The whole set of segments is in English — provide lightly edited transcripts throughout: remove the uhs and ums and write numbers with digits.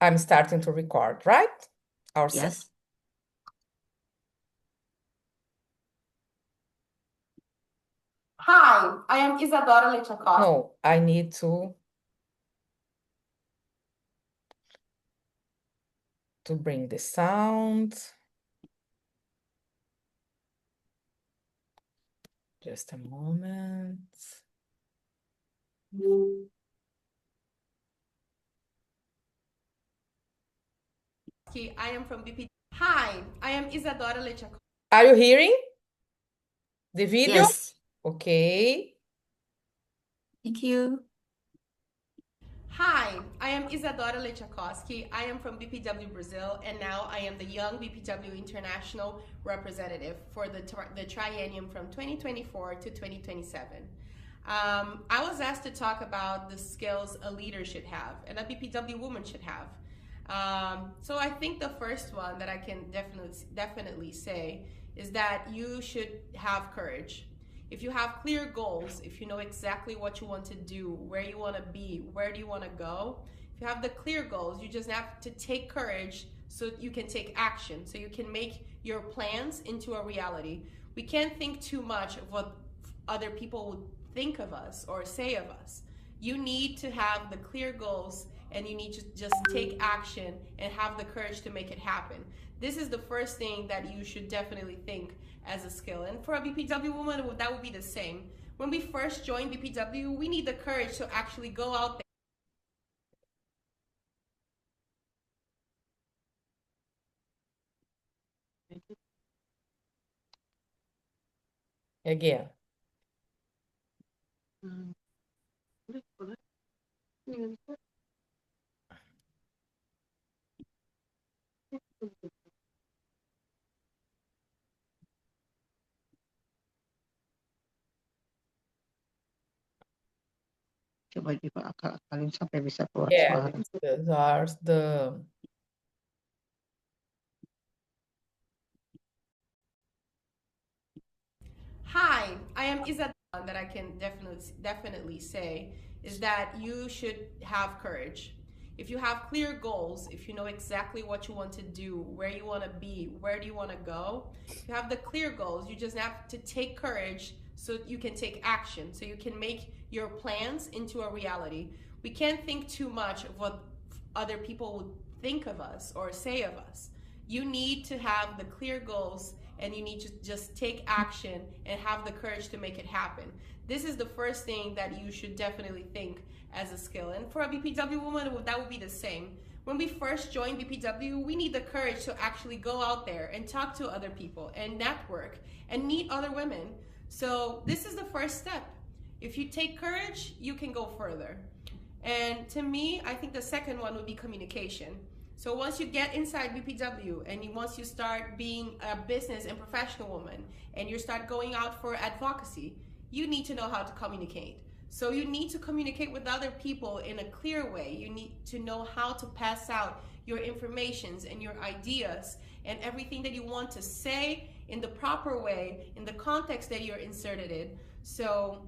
I'm starting to record, right? Yes. Hi, I am Izadora Letchacoski. No, I need to bring the sound. Just a moment. I am from BP. Hi, I am Izadora Letchacoski. Are you hearing the video? Yes. Okay. Thank you. Hi, I am Izadora Letchacoski. I am from BPW Brazil, and now I am the Young BPW International Representative for the triennium from 2024 to 2027. I was asked to talk about the skills a leader should have and a BPW woman should have. So I think the first one that I can definitely say is that you should have courage. If you have clear goals, if you know exactly what you want to do, where you want to be, where do you want to go, if you have the clear goals, you just have to take courage so you can take action, so you can make your plans into a reality. We can't think too much of what other people would think of us or say of us. You need to have the clear goals, and you need to just take action and have the courage to make it happen. This is the first thing that you should definitely think as a skill. And for a BPW woman, that would be the same. When we first join BPW, we need the courage to actually go out there. Again. Coba diakalin sampai bisa keluar Yeah, suara. those are the Hi, I am Izadora. That I can definitely say is that you should have courage. If you have clear goals, if you know exactly what you want to do, where you want to be, where do you want to go, if you have the clear goals, you just have to take courage so you can take action, so you can make your plans into a reality. We can't think too much of what other people would think of us or say of us. You need to have the clear goals, and you need to just take action and have the courage to make it happen. This is the first thing that you should definitely think as a skill. And for a BPW woman, that would be the same. When we first join BPW, we need the courage to actually go out there and talk to other people and network and meet other women. So this is the first step. If you take courage, you can go further. And to me, I think the second one would be communication. So once you get inside BPW and once you start being a business and professional woman and you start going out for advocacy, you need to know how to communicate. So you need to communicate with other people in a clear way. You need to know how to pass out your informations and your ideas and everything that you want to say in the proper way, in the context that you're inserted in. So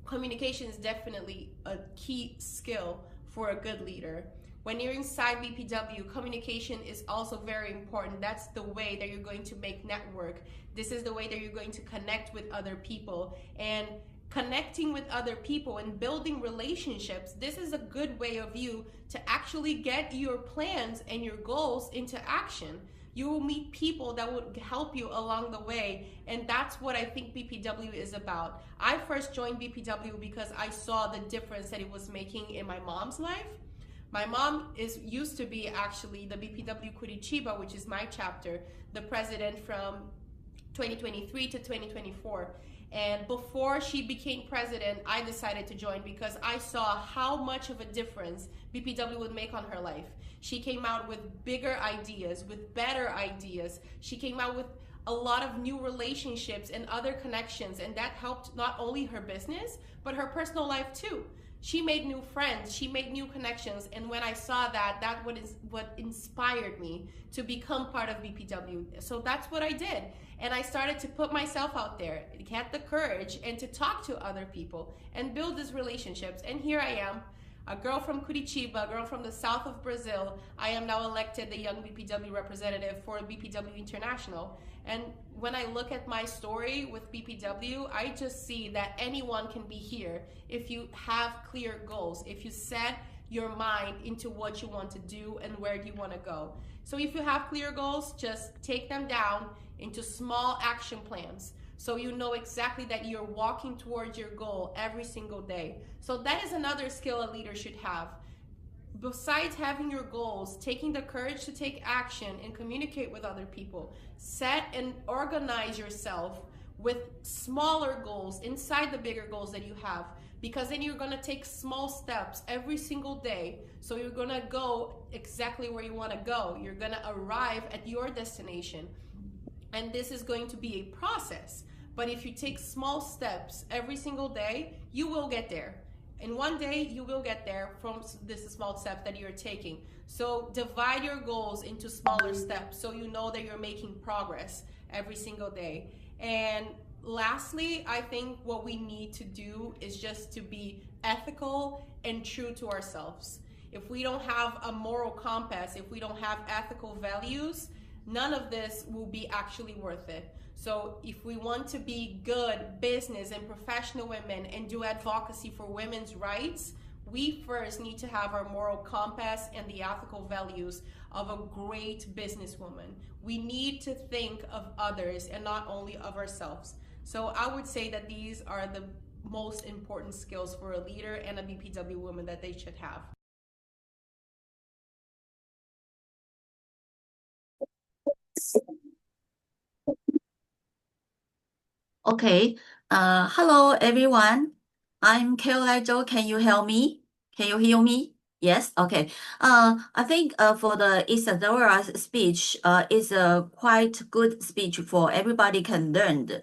communication is definitely a key skill for a good leader. When you're inside BPW, communication is also very important. That's the way that you're going to make network. This is the way that you're going to connect with other people. And connecting with other people and building relationships, this is a good way of you to actually get your plans and your goals into action. You will meet people that would help you along the way, and that's what I think BPW is about. I first joined BPW because I saw the difference that it was making in my mom's life. My mom used to be actually the BPW Curitiba, which is my chapter, the president from 2023 to 2024. And before she became president, I decided to join because I saw how much of a difference BPW would make on her life. She came out with bigger ideas, with better ideas. She came out with a lot of new relationships and other connections, and that helped not only her business, but her personal life too. She made new friends, she made new connections, and when I saw that, that was what inspired me to become part of BPW. So that's what I did. And I started to put myself out there, get the courage, and to talk to other people and build these relationships. And here I am. A girl from Curitiba, a girl from the south of Brazil. I am now elected the young BPW representative for BPW International. And when I look at my story with BPW, I just see that anyone can be here if you have clear goals, if you set your mind into what you want to do and where you want to go. So if you have clear goals, just take them down into small action plans, so you know exactly that you're walking towards your goal every single day. So that is another skill a leader should have. Besides having your goals, taking the courage to take action and communicate with other people, set and organize yourself with smaller goals inside the bigger goals that you have, because then you're gonna take small steps every single day. So you're gonna go exactly where you wanna go. You're gonna arrive at your destination. And this is going to be a process. But if you take small steps every single day, you will get there. And one day you will get there from this small step that you're taking. So divide your goals into smaller steps so you know that you're making progress every single day. And lastly, I think what we need to do is just to be ethical and true to ourselves. If we don't have a moral compass, if we don't have ethical values, none of this will be actually worth it. So if we want to be good business and professional women and do advocacy for women's rights, we first need to have our moral compass and the ethical values of a great businesswoman. We need to think of others and not only of ourselves. So I would say that these are the most important skills for a leader and a BPW woman that they should have. Okay. Hello everyone. I'm Caroline Zhou. Can you hear me? Can you hear me? Yes. Okay. I think for the Izadora's speech, is a quite good speech for everybody can learn.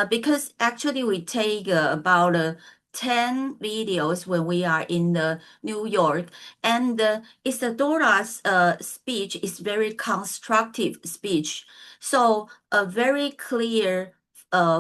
Because actually we take about 10 videos when we are in the New York, and Isadora's speech is very constructive speech. So a very clear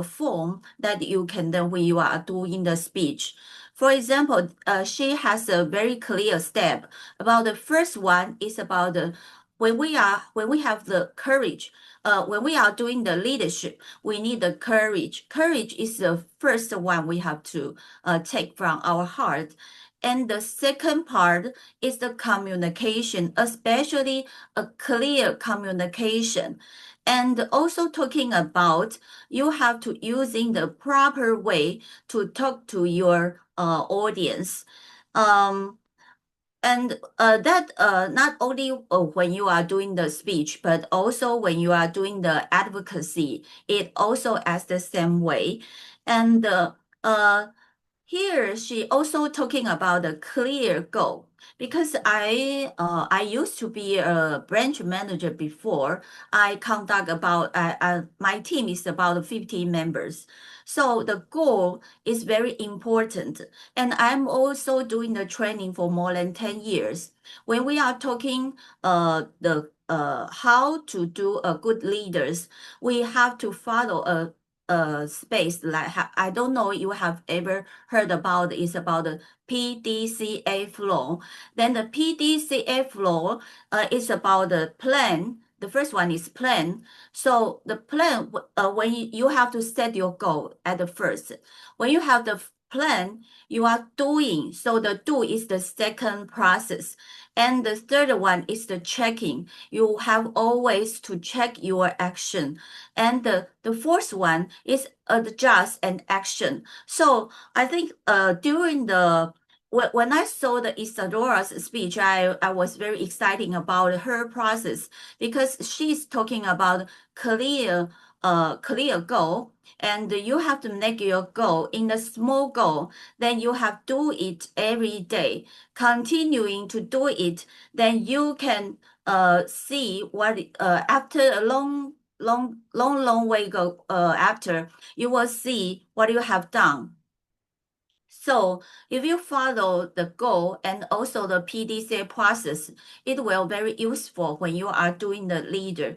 form that you can then when you are doing the speech. For example, she has a very clear step about the first one is about the when we have the courage. When we are doing the leadership, we need the courage. Courage is the first one we have to take from our heart. And the second part is the communication, especially a clear communication. And also talking about you have to using the proper way to talk to your audience. And that not only when you are doing the speech, but also when you are doing the advocacy, it also as the same way. And here she also talking about a clear goal, because I used to be a branch manager before. I conduct about my team is about 15 members. So the goal is very important. And I'm also doing the training for more than 10 years. When we are talking the how to do a good leaders, we have to follow a space like I don't know you have ever heard about is about the PDCA flow. Then the PDCA flow is about the plan. The first one is plan. So the plan, when you have to set your goal at the first. When you have the plan, you are doing. So the do is the second process. And the third one is the checking. You have always to check your action. And the fourth one is adjust and action. So I think during the when I saw the Isadora's speech, I was very excited about her process, because she's talking about clear goal, and you have to make your goal in a small goal. Then you have to do it every day, continuing to do it. Then you can see what after a long way go after you will see what you have done. So if you follow the goal and also the PDCA process, it will very useful when you are doing the leader.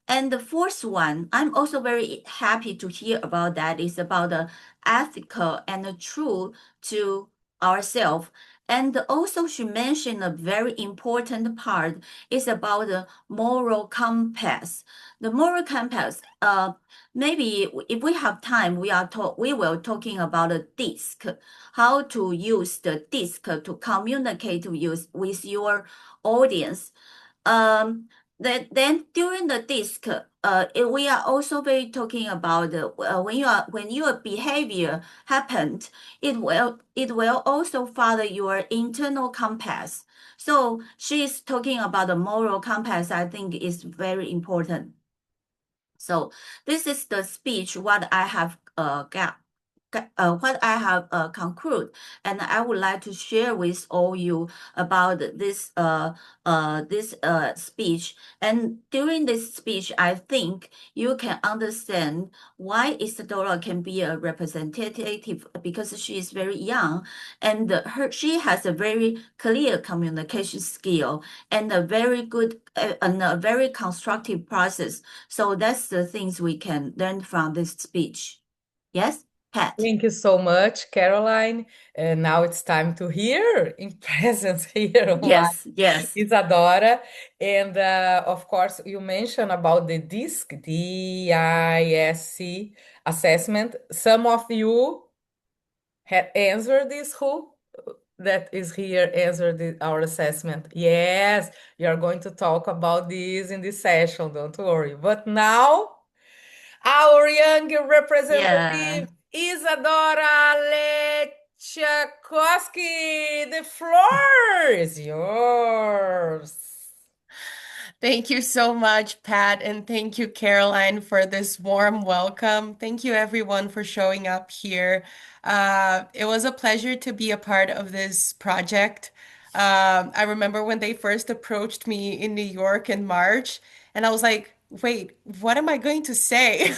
And the fourth one, I'm also very happy to hear about that, is about the ethical and the true to ourselves. And also she mentioned a very important part is about the moral compass. The moral compass, maybe if we have time, we will talking about a disc, how to use the disc to communicate with your audience. Then during the disc, we are also very talking about when your behavior happened, it will also follow your internal compass. So she's talking about the moral compass. I think is very important. So this is the speech what I have conclude, and I would like to share with all you about this speech. And during this speech, I think you can understand why Izadora can be a representative, because she is very young and she has a very clear communication skill and a very good and a very constructive process. So that's the things we can learn from this speech. Yes, Pat. Thank you so much, Caroline. And now it's time to hear in presence here online, Yes. Izadora. And of course, you mentioned about the DISC, DISC assessment. Some of you had answered this. Who that is here answered our assessment? Yes, you're going to talk about this in this session, don't worry. But now, our young Yeah. representative, Izadora Letchacoski, the floor is yours. Thank you so much, Pat, and thank you, Caroline, for this warm welcome. Thank you, everyone, for showing up here. It was a pleasure to be a part of this project. I remember when they first approached me in New York in March, and I was like, wait, what am I going to say?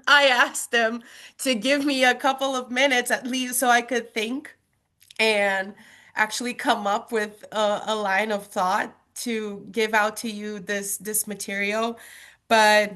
I asked them to give me a couple of minutes at least so I could think and actually come up with a line of thought to give out to you this material. But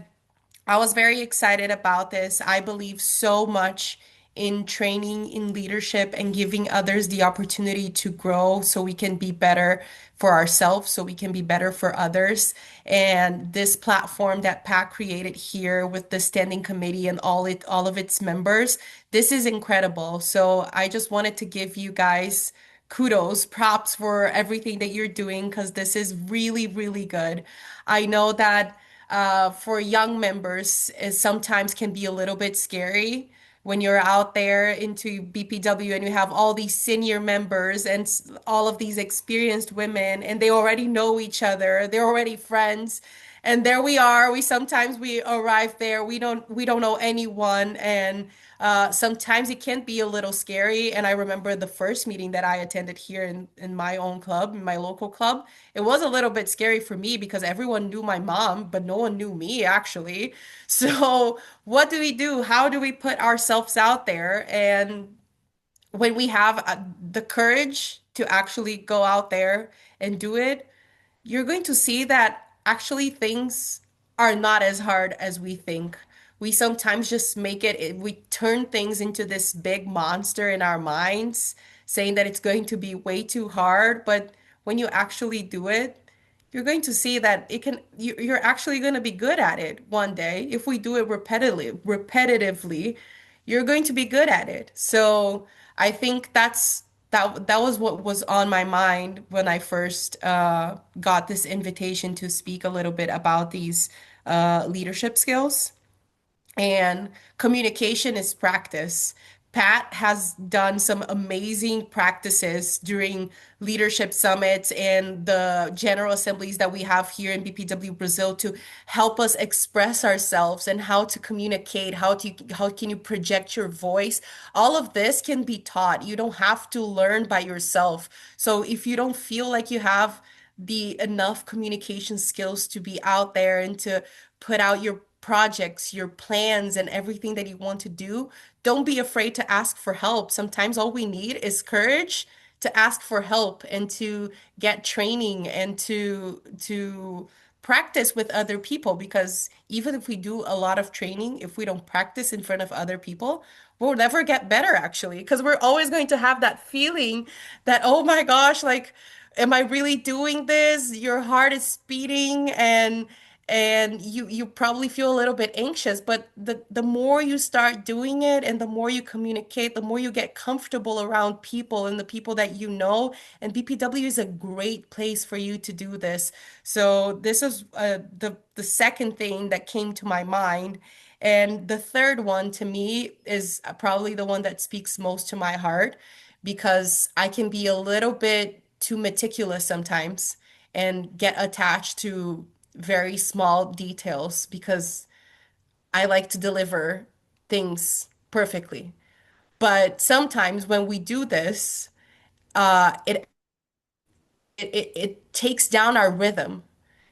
I was very excited about this. I believe so much in training in leadership and giving others the opportunity to grow so we can be better for ourselves, so we can be better for others. And this platform that Pat created here with the standing committee and all of its members, this is incredible. So I just wanted to give you guys kudos, props for everything that you're doing because this is really, really good. I know that for young members, it sometimes can be a little bit scary when you're out there into BPW and you have all these senior members and all of these experienced women, and they already know each other, they're already friends. And there we are. We arrive there. We don't know anyone, and sometimes it can be a little scary. And I remember the first meeting that I attended here in my own club, in my local club. It was a little bit scary for me because everyone knew my mom, but no one knew me actually. So what do we do? How do we put ourselves out there? And when we have the courage to actually go out there and do it, you're going to see that actually things are not as hard as we think. We sometimes just we turn things into this big monster in our minds, saying that it's going to be way too hard. But when you actually do it, you're going to see that you're actually going to be good at it one day. If we do it repetitively, you're going to be good at it. So I think that was what was on my mind when I first got this invitation to speak a little bit about these leadership skills. And communication is practice. Pat has done some amazing practices during leadership summits and the general assemblies that we have here in BPW Brazil to help us express ourselves and how to communicate, how can you project your voice. All of this can be taught. You don't have to learn by yourself. So if you don't feel like you have the enough communication skills to be out there and to put out your projects, your plans, and everything that you want to do, don't be afraid to ask for help. Sometimes all we need is courage to ask for help and to get training and to practice with other people, because even if we do a lot of training, if we don't practice in front of other people, we'll never get better actually, because we're always going to have that feeling that, oh my gosh, like, am I really doing this? Your heart is beating and you probably feel a little bit anxious, but the more you start doing it and the more you communicate, the more you get comfortable around people and the people that you know, and BPW is a great place for you to do this. So this is the second thing that came to my mind. And the third one to me is probably the one that speaks most to my heart because I can be a little bit too meticulous sometimes and get attached to very small details because I like to deliver things perfectly. But sometimes when we do this, it takes down our rhythm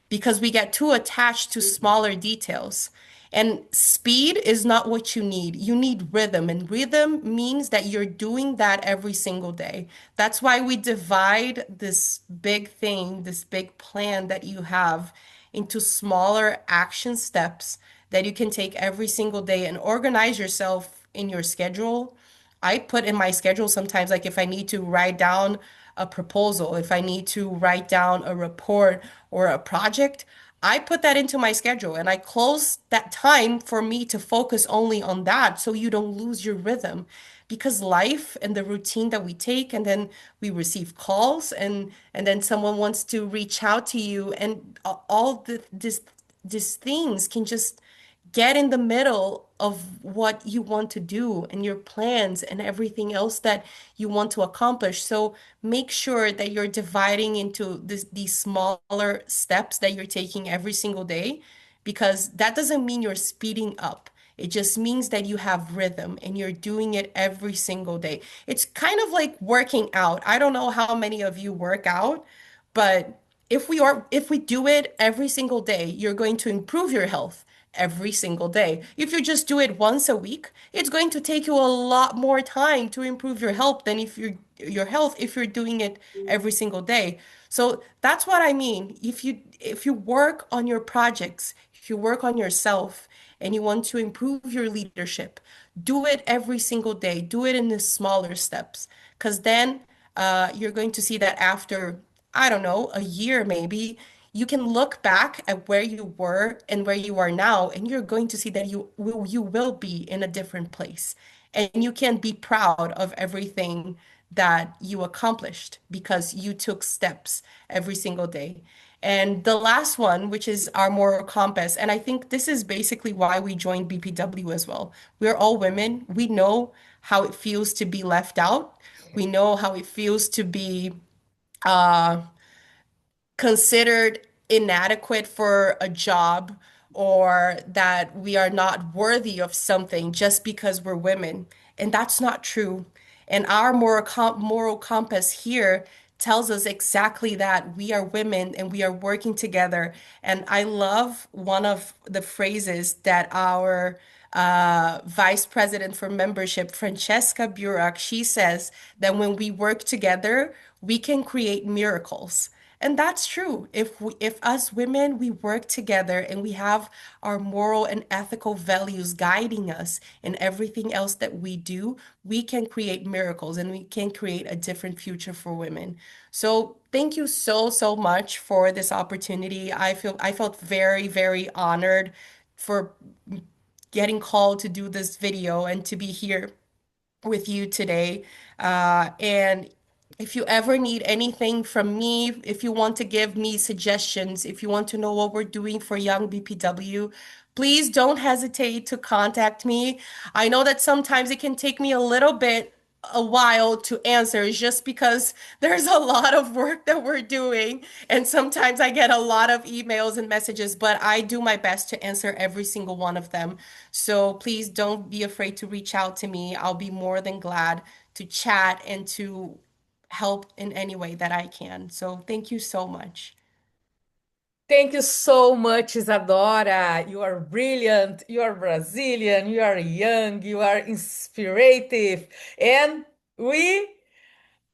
because we get too attached to smaller details. And speed is not what you need. You need rhythm, and rhythm means that you're doing that every single day. That's why we divide this big thing, this big plan that you have into smaller action steps that you can take every single day and organize yourself in your schedule. I put in my schedule sometimes, like if I need to write down a proposal, if I need to write down a report or a project, I put that into my schedule and I close that time for me to focus only on that so you don't lose your rhythm. Because life and the routine that we take, and then we receive calls, and then someone wants to reach out to you, and all these things can just get in the middle of what you want to do and your plans and everything else that you want to accomplish. So make sure that you're dividing into these smaller steps that you're taking every single day, because that doesn't mean you're speeding up. It just means that you have rhythm and you're doing it every single day. It's kind of like working out. I don't know how many of you work out, but if we do it every single day, you're going to improve your health every single day. If you just do it once a week, it's going to take you a lot more time to improve your health than if you're doing it every single day. So that's what I mean. If you work on your projects, if you work on yourself and you want to improve your leadership, do it every single day. Do it in the smaller steps, because then you're going to see that after, I don't know, a year maybe, you can look back at where you were and where you are now, and you're going to see that you will be in a different place. And you can be proud of everything that you accomplished because you took steps every single day. And the last one, which is our moral compass, and I think this is basically why we joined BPW as well. We're all women. We know how it feels to be left out. We know how it feels to be uh, considered inadequate for a job, or that we are not worthy of something just because we're women. And that's not true. And our moral compass here tells us exactly that we are women and we are working together. And I love one of the phrases that our vice president for membership, Francesca Burak, she says that when we work together, we can create miracles. And that's true. If us women, we work together and we have our moral and ethical values guiding us in everything else that we do, we can create miracles and we can create a different future for women. So thank you so, so much for this opportunity. I felt very, very honored for getting called to do this video and to be here with you today. And if you ever need anything from me, if you want to give me suggestions, if you want to know what we're doing for Young BPW, please don't hesitate to contact me. I know that sometimes it can take me a while to answer just because there's a lot of work that we're doing. And sometimes I get a lot of emails and messages, but I do my best to answer every single one of them. So please don't be afraid to reach out to me. I'll be more than glad to chat and to help in any way that I can. So thank you so much. Thank you so much, Izadora. You are brilliant. You are Brazilian. You are young. You are inspirative. And we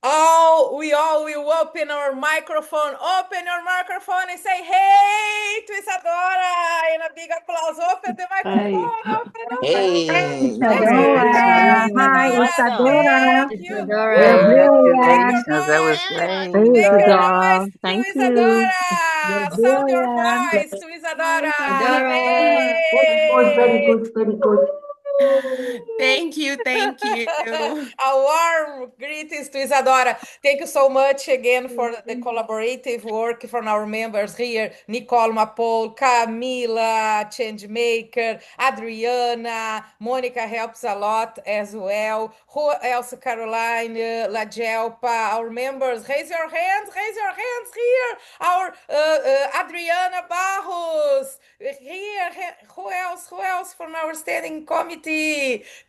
we all will open our microphone. Open your microphone and say, hey, to Izadora. And a big applause. Open the microphone. Open. Hey, Let's hear it. Hey, Hi, Izadora. awesome. Isadora. Thank you. You're Hey, that's good, Make brilliant. your Patrícia. That was noise. great. Hey, Make your Isadora. noise to Thank you. You're Isadora. Sound your brilliant. voice to Isadora. Isadora. Very Hey. good, very good. Thank you, thank you. A warm greetings to Izadora. Thank you so much again for the collaborative work from our members here. Nicole Mapol, Camila, Changemaker, Adriana, Monica helps a lot as well. Who else? Caroline, Lagelpa, our members. Raise your hands here. Our Adriana Barros, here. Who else from our standing committee?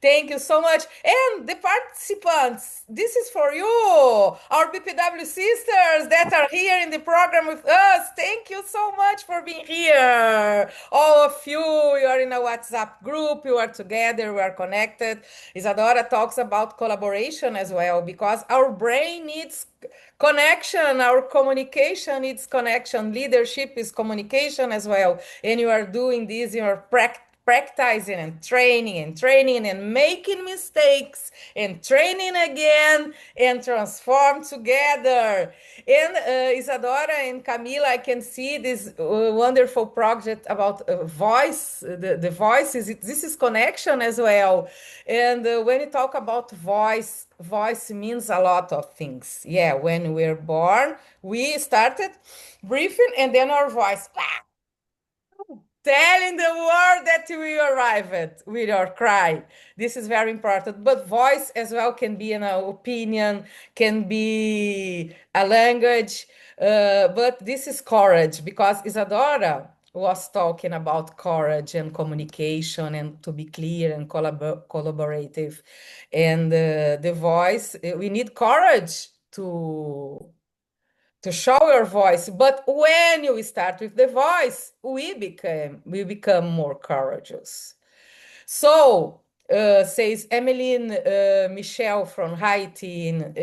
Thank you so much. And the participants, this is for you, our BPW sisters that are here in the program with us. Thank you so much for being here. All of you, you are in a WhatsApp group, you are together, we are connected. Izadora talks about collaboration as well because our brain needs connection, our communication needs connection, leadership is communication as well. And you are doing this in your practicing and training and making mistakes and training again and transform together. And Isadora and Camila, I can see this wonderful project about voice. The voice is this is connection as well. And when you talk about voice means a lot of things. Yeah, when we're born, we started breathing and then our voice telling the world that we arrived with our cry. This is very important. But voice as well can be an opinion, can be a language. But this is courage because Isadora was talking about courage and communication and to be clear and collaborative. And the voice, we need courage to show your voice. But when you start with the voice, we become more courageous. So, says Emmeline Michel from Haiti in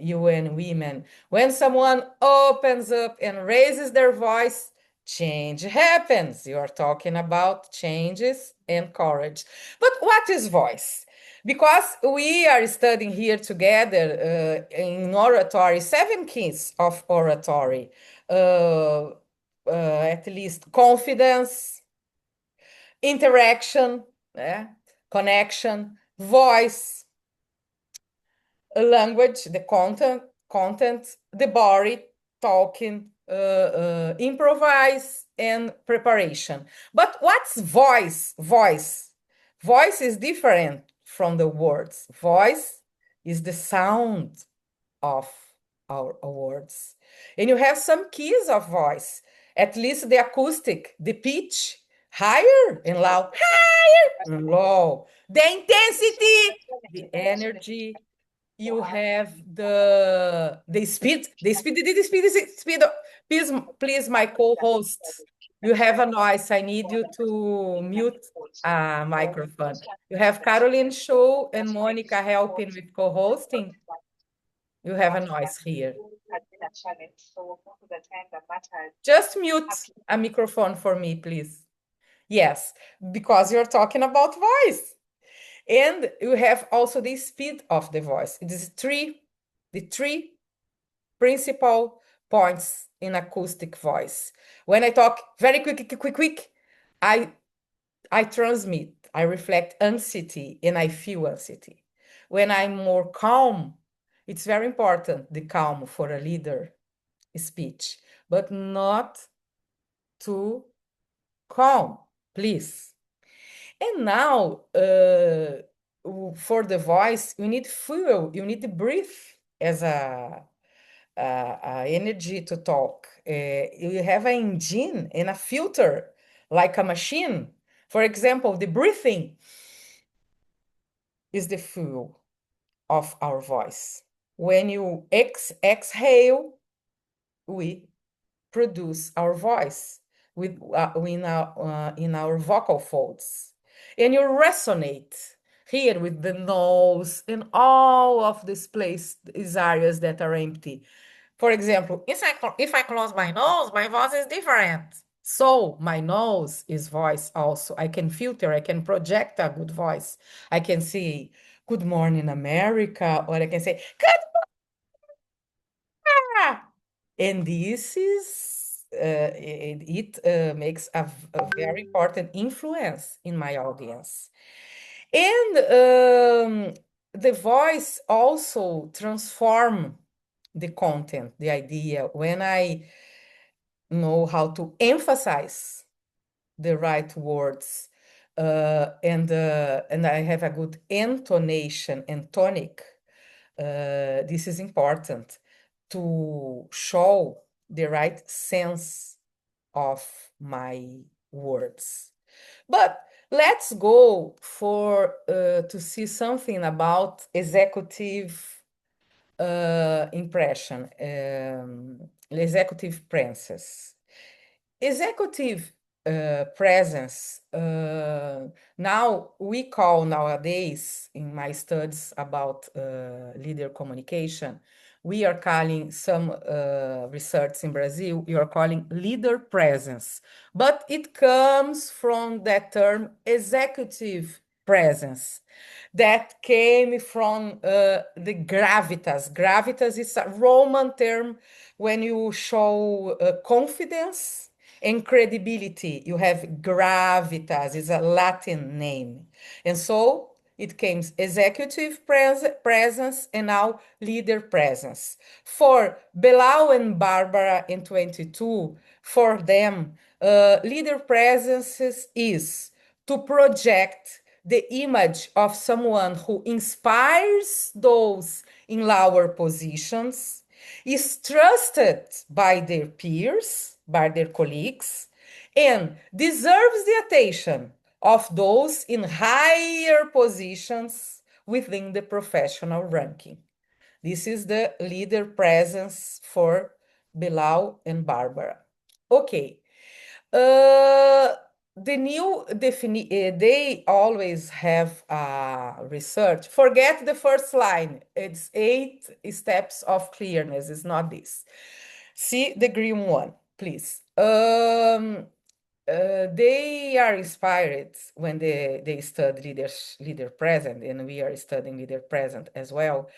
UN Women, when someone opens up and raises their voice, change happens. You are talking about changes and courage. But what is voice? Because we are studying here together in oratory, 7 keys of oratory. At least confidence, interaction, connection, voice, language, the content, the body, talking, improvise, and preparation. But what's voice? Voice is different from the words. Voice is the sound of our words. And you have some keys of voice, at least the acoustic, the pitch, higher and loud, higher and low, the intensity, the energy. You have the speed, please, my co-host. You have a noise. I need you to mute a microphone. You have Caroline Chow and Monica helping with co-hosting. You have a noise here. Just mute a microphone for me, please. Yes, because you're talking about voice. And you have also the speed of the voice. It is the three principal points in acoustic voice. When I talk very quick, I transmit, I reflect anxiety and I feel anxiety. When I'm more calm, it's very important, the calm for a leader speech, but not too calm, please. And now, for the voice, you need fuel, you need the breath as a energy to talk. You have an engine and a filter, like a machine. For example, the breathing is the fuel of our voice. When you exhale, we produce our voice in our vocal folds. And you resonate. here with the nose and all of these areas that are empty. For example, if I close my nose, my voice is different. So my nose is voice also. I can filter, I can project a good voice. I can say, Good morning, America, or I can say, Good morning. And this is, it makes a very important influence in my audience. And the voice also transform the content, the idea, when I know how to emphasize the right words, and I have a good intonation and tonic. This is important to show the right sense of my words. But let's go for to see something about executive impression, executive presence. Executive presence, now we call nowadays, in my studies about leader communication, we are calling some research in Brazil, we are calling leader presence. But it comes from that term executive presence that came from the gravitas. Gravitas is a Roman term when you show confidence and credibility. You have gravitas, is a Latin name. And so it came executive presence and now leader presence. For Belal and Barbara in 22, for them, leader presence is to project the image of someone who inspires those in lower positions, is trusted by their peers, by their colleagues, and deserves the attention of those in higher positions within the professional ranking. This is the leader presence for Bilal and Barbara. Okay. The new they always have research. Forget the first line. It's 8 steps of clearness. It's not this. See the green one, please. They are inspired when they study leader present, and we are studying leader present as well.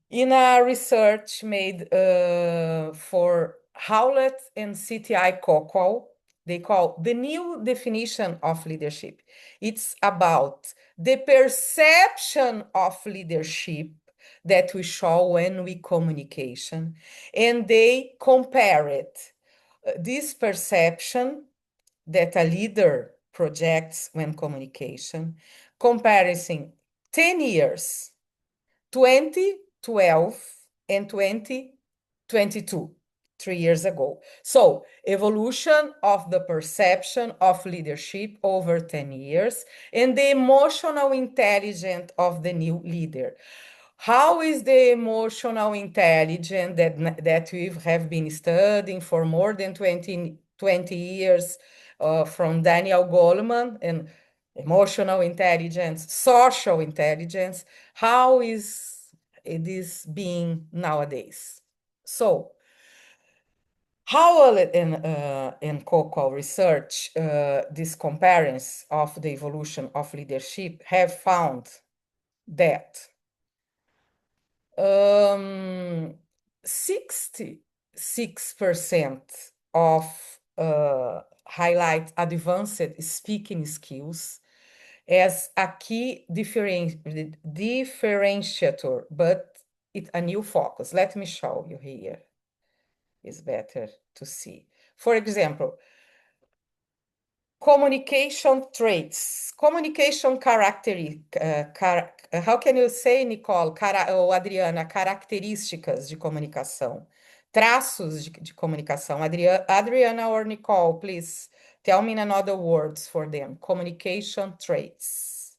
In a research made for Howlett and CTI Cockwell, they call the new definition of leadership. It's about the perception of leadership that we show when we communication, and they compare it. This perception that a leader projects when communication, comparison 10 years, 2012 and 2022, 3 years ago. So evolution of the perception of leadership over 10 years and the emotional intelligence of the new leader. How is the emotional intelligence that we have been studying for more than 20 years from Daniel Goleman, and emotional intelligence, social intelligence, how is it is being nowadays? So Howell and Coco research, this comparison of the evolution of leadership, have found that 66% of highlight advanced speaking skills as a key differentiator, but it's a new focus. Let me show you here. It's better to see. For example, communication traits, communication how can you say, Nicole, ou Adriana, características de comunicação, traços de comunicação. Adriana or Nicole, please tell me in another words for them. Communication traits.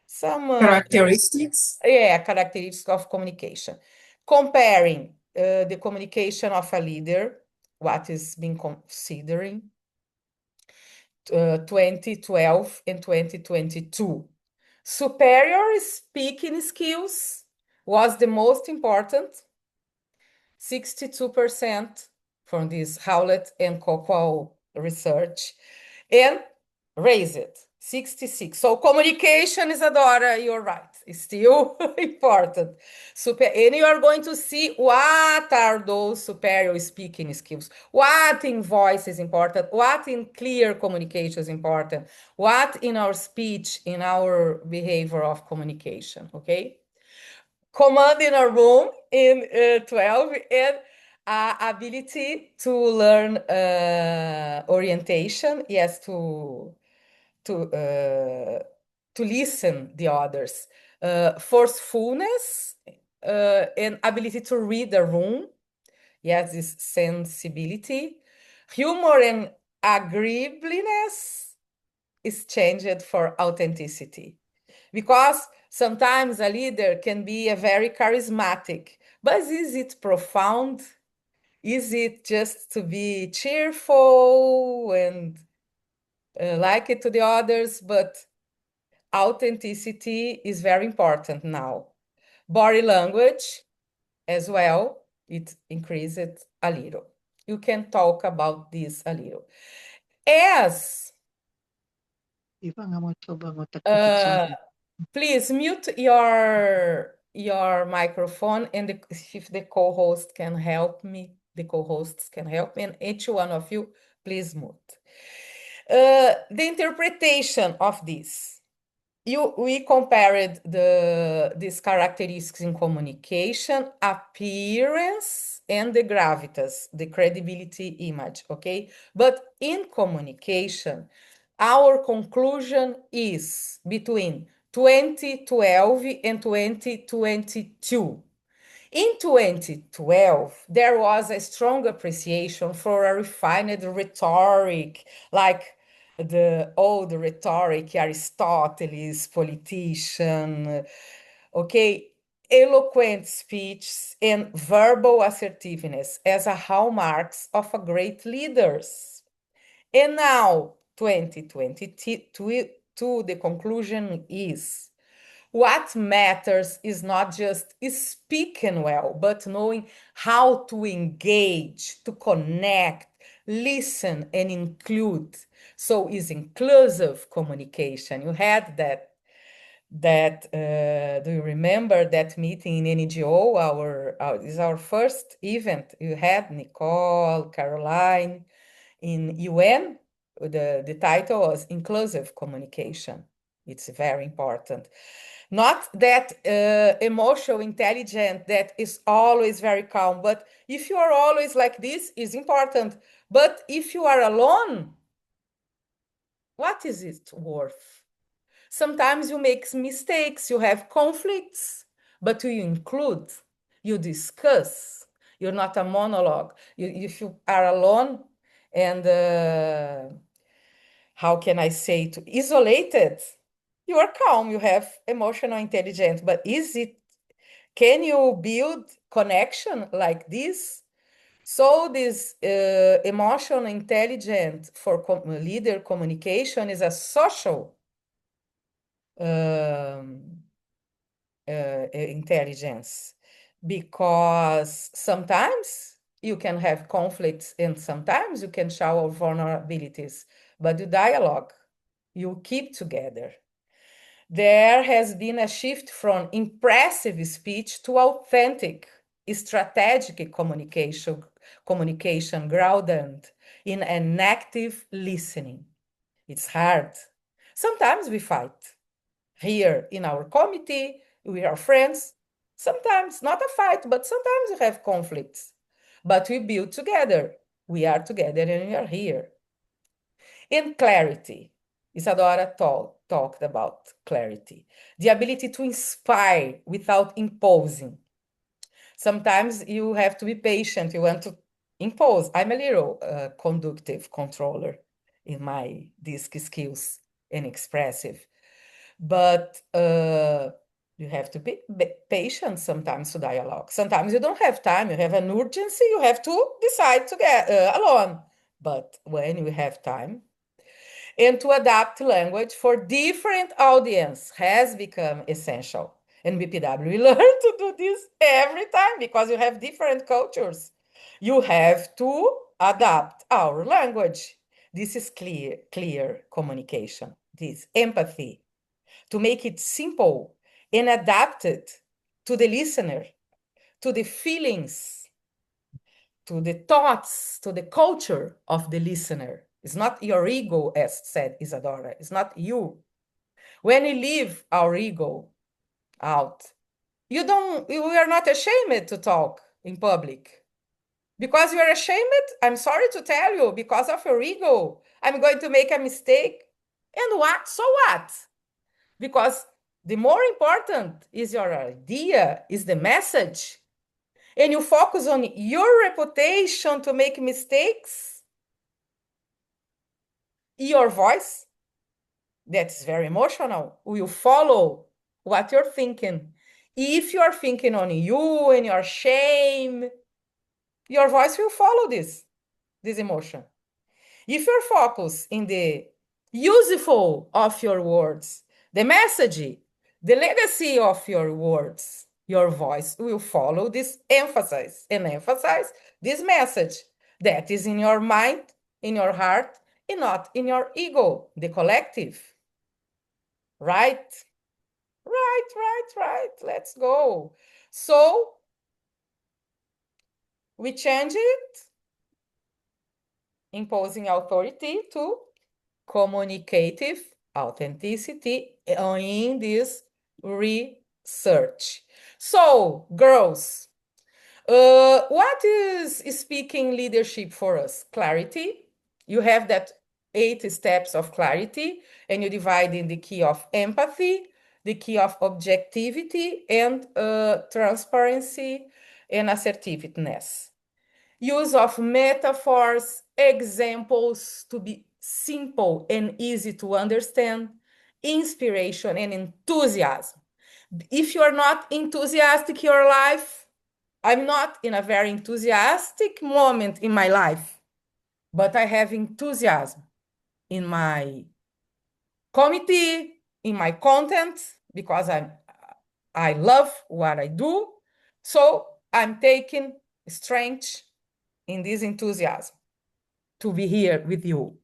Some Characteristics. characteristics of communication. Comparing the communication of a leader, what is being considering, 2012 and 2022. Superior speaking skills was the most important, 62% from this Howlett and Cocoa research, and raise it, 66. So communication, Izadora, you're right, it's still important. And you are going to see what are those superior speaking skills, what in voice is important, what in clear communication is important, what in our speech, in our behavior of communication, okay? Command in a room in 12, and ability to learn orientation, yes, to listen the others, forcefulness, and ability to read the room, yes, this sensibility, humor and agreeableness is changed for authenticity, because sometimes a leader can be a very charismatic, but is it profound? Is it just to be cheerful and like it to the others? But authenticity is very important now. Body language as well, it increased a little. You can talk about this a little. As please mute your microphone, and if the co-host can help me, the co-hosts can help me, and each one of you, please mute. The interpretation of this. We compared these characteristics in communication, appearance, and the gravitas, the credibility image, okay? But in communication, our conclusion is between 2012 and 2022. In 2012, there was a strong appreciation for a refined rhetoric, like the old rhetoric, Aristoteles, politician, okay, eloquent speech and verbal assertiveness as a hallmarks of a great leaders. And now, 2022, the conclusion is what matters is not just speaking well, but knowing how to engage, to connect, listen, and include. So it's inclusive communication. You had that. Do you remember that meeting in NGO? Is our first event. You had Nicole, Caroline in UN. The title was Inclusive Communication. It's very important. Not that emotional, intelligent, that is always very calm, but if you are always like this, is important. But if you are alone, what is it worth? Sometimes you make mistakes, you have conflicts, but you include, you discuss. You're not a monologue. If you are alone and how can I say to isolated, you are calm, you have emotional intelligence, but can you build connection like this? So this emotional intelligence for leader communication is a social intelligence, because sometimes you can have conflicts and sometimes you can show vulnerabilities, but you dialogue, you keep together. There has been a shift from impressive speech to authentic, strategic communication grounded in an active listening. It's hard. Sometimes we fight. Here in our committee, we are friends. Sometimes not a fight, but sometimes we have conflicts. But we build together. We are together and we are here. In clarity, Izadora talked about clarity, the ability to inspire without imposing. Sometimes you have to be patient. You want to impose. I'm a little conductive controller in my disc skills and expressive. But you have to be patient sometimes to dialogue. Sometimes you don't have time. You have an urgency. You have to decide to get alone. But when you have time, and to adapt language for different audience has become essential. And BPW, we learn to do this every time because you have different cultures. You have to adapt our language. This is clear communication, this empathy, to make it simple and adapted to the listener, to the feelings, to the thoughts, to the culture of the listener. It's not your ego, as said Izadora. It's not you. When we leave our ego out, we are not ashamed to talk in public. Because you are ashamed, I'm sorry to tell you, because of your ego, I'm going to make a mistake. And what? So what? Because the more important is your idea, is the message, and you focus on your reputation to make mistakes, your voice, that's very emotional, will follow what you're thinking. If you're thinking on you and your shame, your voice will follow this emotion. If you're focused in the useful of your words, the message, the legacy of your words, your voice will follow this emphasis and emphasize this message that is in your mind, in your heart, and not in your ego, the collective. Right? Right. Let's go. So we change it, imposing authority to communicative authenticity in this research. So, girls, what is speaking leadership for us? Clarity. You have that 8 steps of clarity, and you divide in the key of empathy, the key of objectivity, and transparency and assertiveness. Use of metaphors, examples to be simple and easy to understand, inspiration and enthusiasm. If you're not enthusiastic in your life, I'm not in a very enthusiastic moment in my life, but I have enthusiasm in my committee, in my content, because I love what I do. So I'm taking strength in this enthusiasm to be here with you.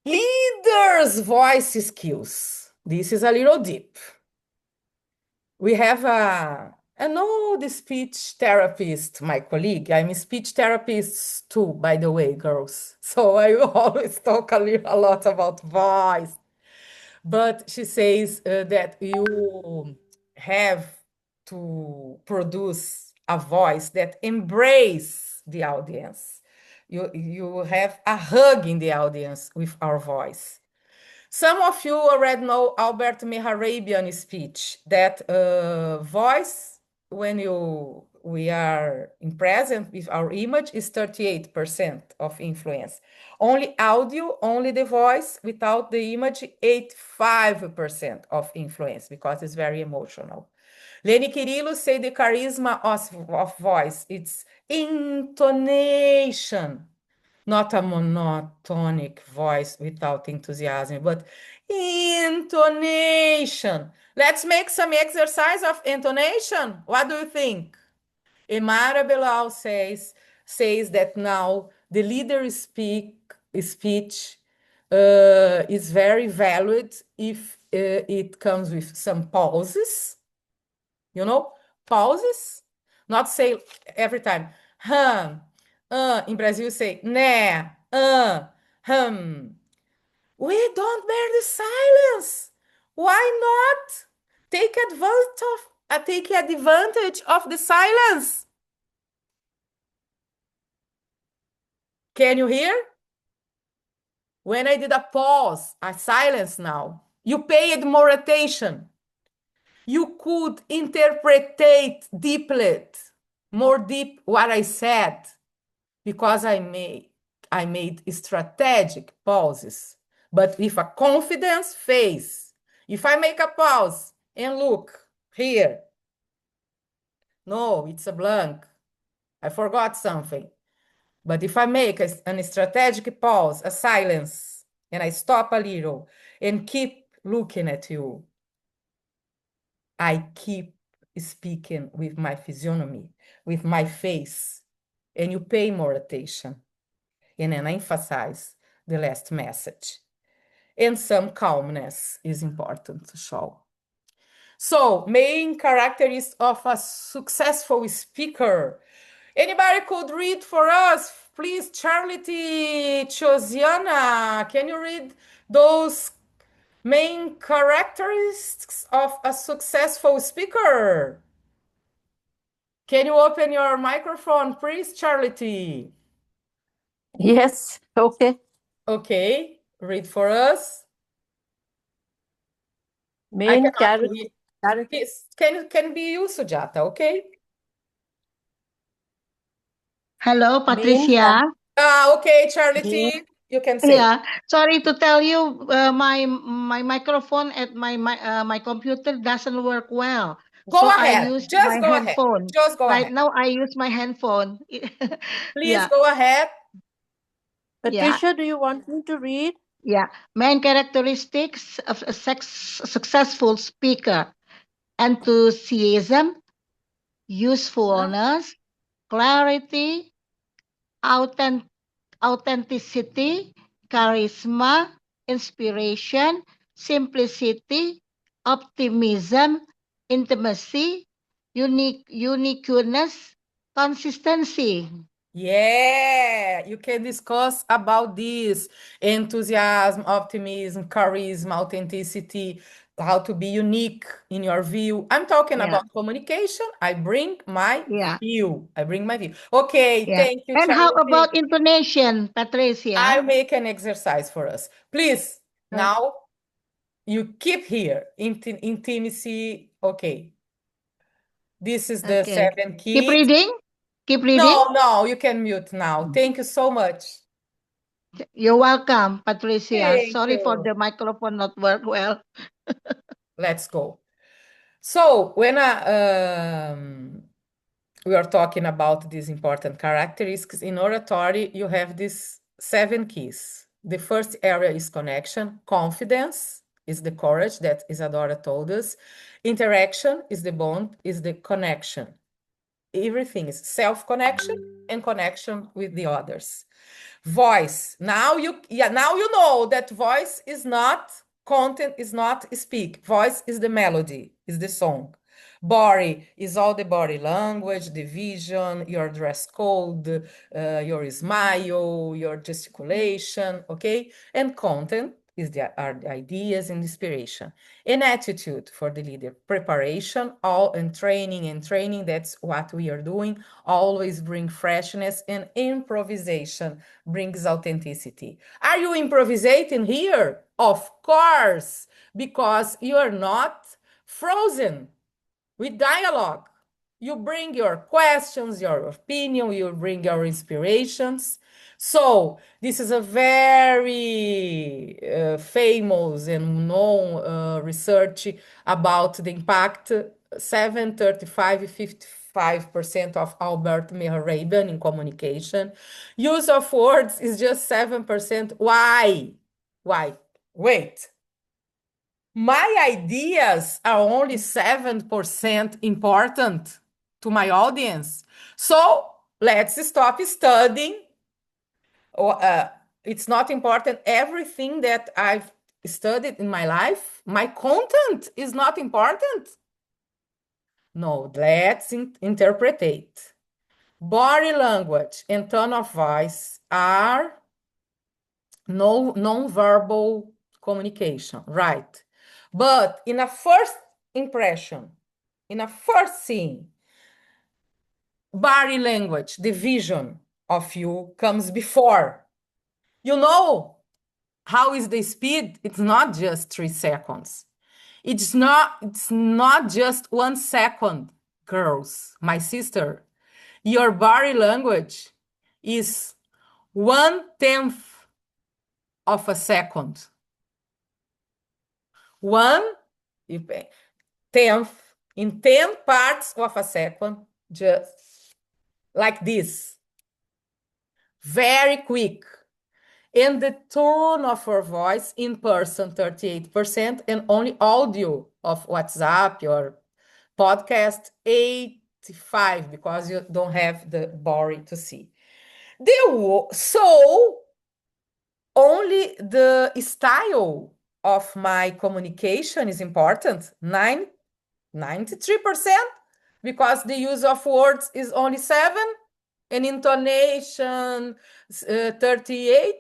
Leaders' voice skills. This is a little deep. We have an old speech therapist, my colleague. I'm a speech therapist too, by the way, girls. So I always talk a lot about voice. But she says that you have to produce a voice that embrace the audience. You have a hug in the audience with our voice. Some of you already know Albert Mehrabian's speech, that voice, when we are in present with our image, is 38% of influence. Only audio, only the voice, without the image, 85% of influence, because it's very emotional. Lenny Kirillo say the charisma of voice, it's intonation, not a monotonic voice without enthusiasm, but intonation. Let's make some exercise of intonation. What do you think? Emara Belal says that now the leader speech is very valued if it comes with some pauses, pauses, not say every time, in Brazil say, né, We don't bear the silence. Why not take advantage of the silence? Can you hear? When I did a pause, a silence now, you paid more attention. You could interpretate deeply, more deep what I said, because I made strategic pauses, but with a confidence face. If I make a pause and look here, no, it's a blank. I forgot something. But if I make a strategic pause, a silence, and I stop a little and keep looking at you, I keep speaking with my physiognomy, with my face, and you pay more attention. And then I emphasize the last message. And some calmness is important to show. So, main characteristics of a successful speaker. Anybody could read for us? Please, Charity Chosiana, can you read those main characteristics of a successful speaker? Can you open your microphone, please, Charity? Yes, okay. Okay, read for us. I Main cannot character. read. Yes, can be you, Sujata, okay? Hello, Main Patricia. Okay, Charity, you can say. Yeah, sorry to tell you, my microphone at my computer doesn't work well. Go So I ahead. use Just my go ahead. handphone. Just go Right ahead. now, I use my handphone. Please Yeah, go ahead. yeah, Patricia, do you want me to read? yeah. Main characteristics of a successful speaker: enthusiasm, usefulness, clarity, authenticity, charisma, inspiration, simplicity, optimism, intimacy, uniqueness, consistency. Yeah, you can discuss about this enthusiasm, optimism, charisma, authenticity, how to be unique in your view. I'm talking Yeah, about communication. I bring my yeah, view. I bring my view. Okay, yeah. thank you, And how Charity. about intonation, I'll Patricia? make an exercise for us. Please, now you keep here. Intimacy. Okay. This is the Okay. 7 Keep keys. reading. Keep reading. No, you can mute now. Thank you so much. You're welcome, Patricia. Thank Sorry for you. the microphone not work well. Let's go. So when we are talking about these important characteristics in oratory, you have these 7 keys. The first area is connection. Confidence is the courage that Izadora told us. Interaction is the bond, is the connection. Everything is self-connection and connection with the others. Voice. Now you know that voice is not content, is not speak. Voice is the melody, is the song. Body is all the body language, the vision, your dress code, your smile, your gesticulation, okay? And content are the ideas and inspiration. And attitude for the leader, preparation, all and training, that's what we are doing. Always bring freshness, and improvisation brings authenticity. Are you improvisating here? Of course, because you are not frozen with dialogue. You bring your questions, your opinion, you bring your inspirations. So this is a very famous and known research about the impact 55% of Albert Mehrabian in communication. Use of words is just 7%. Why? Why? Wait. My ideas are only 7% important to my audience. So let's stop studying. It's not important. Everything that I've studied in my life, my content is not important. No, let's interpret. Body language and tone of voice are non-verbal communication, right? But in a first impression, in a first scene, body language, the vision of you comes before. You know how is the speed? It's not just 3 seconds. It's not just 1 second, girls. My sister, your body language is 1/10 of a second. 1/10 in 10 parts of a second, just like this. Very quick. And the tone of your voice in person, 38%, and only audio of WhatsApp or podcast, 85, because you don't have the body to see. So only the style of my communication is important, 93%, because the use of words is only 7, and intonation 38.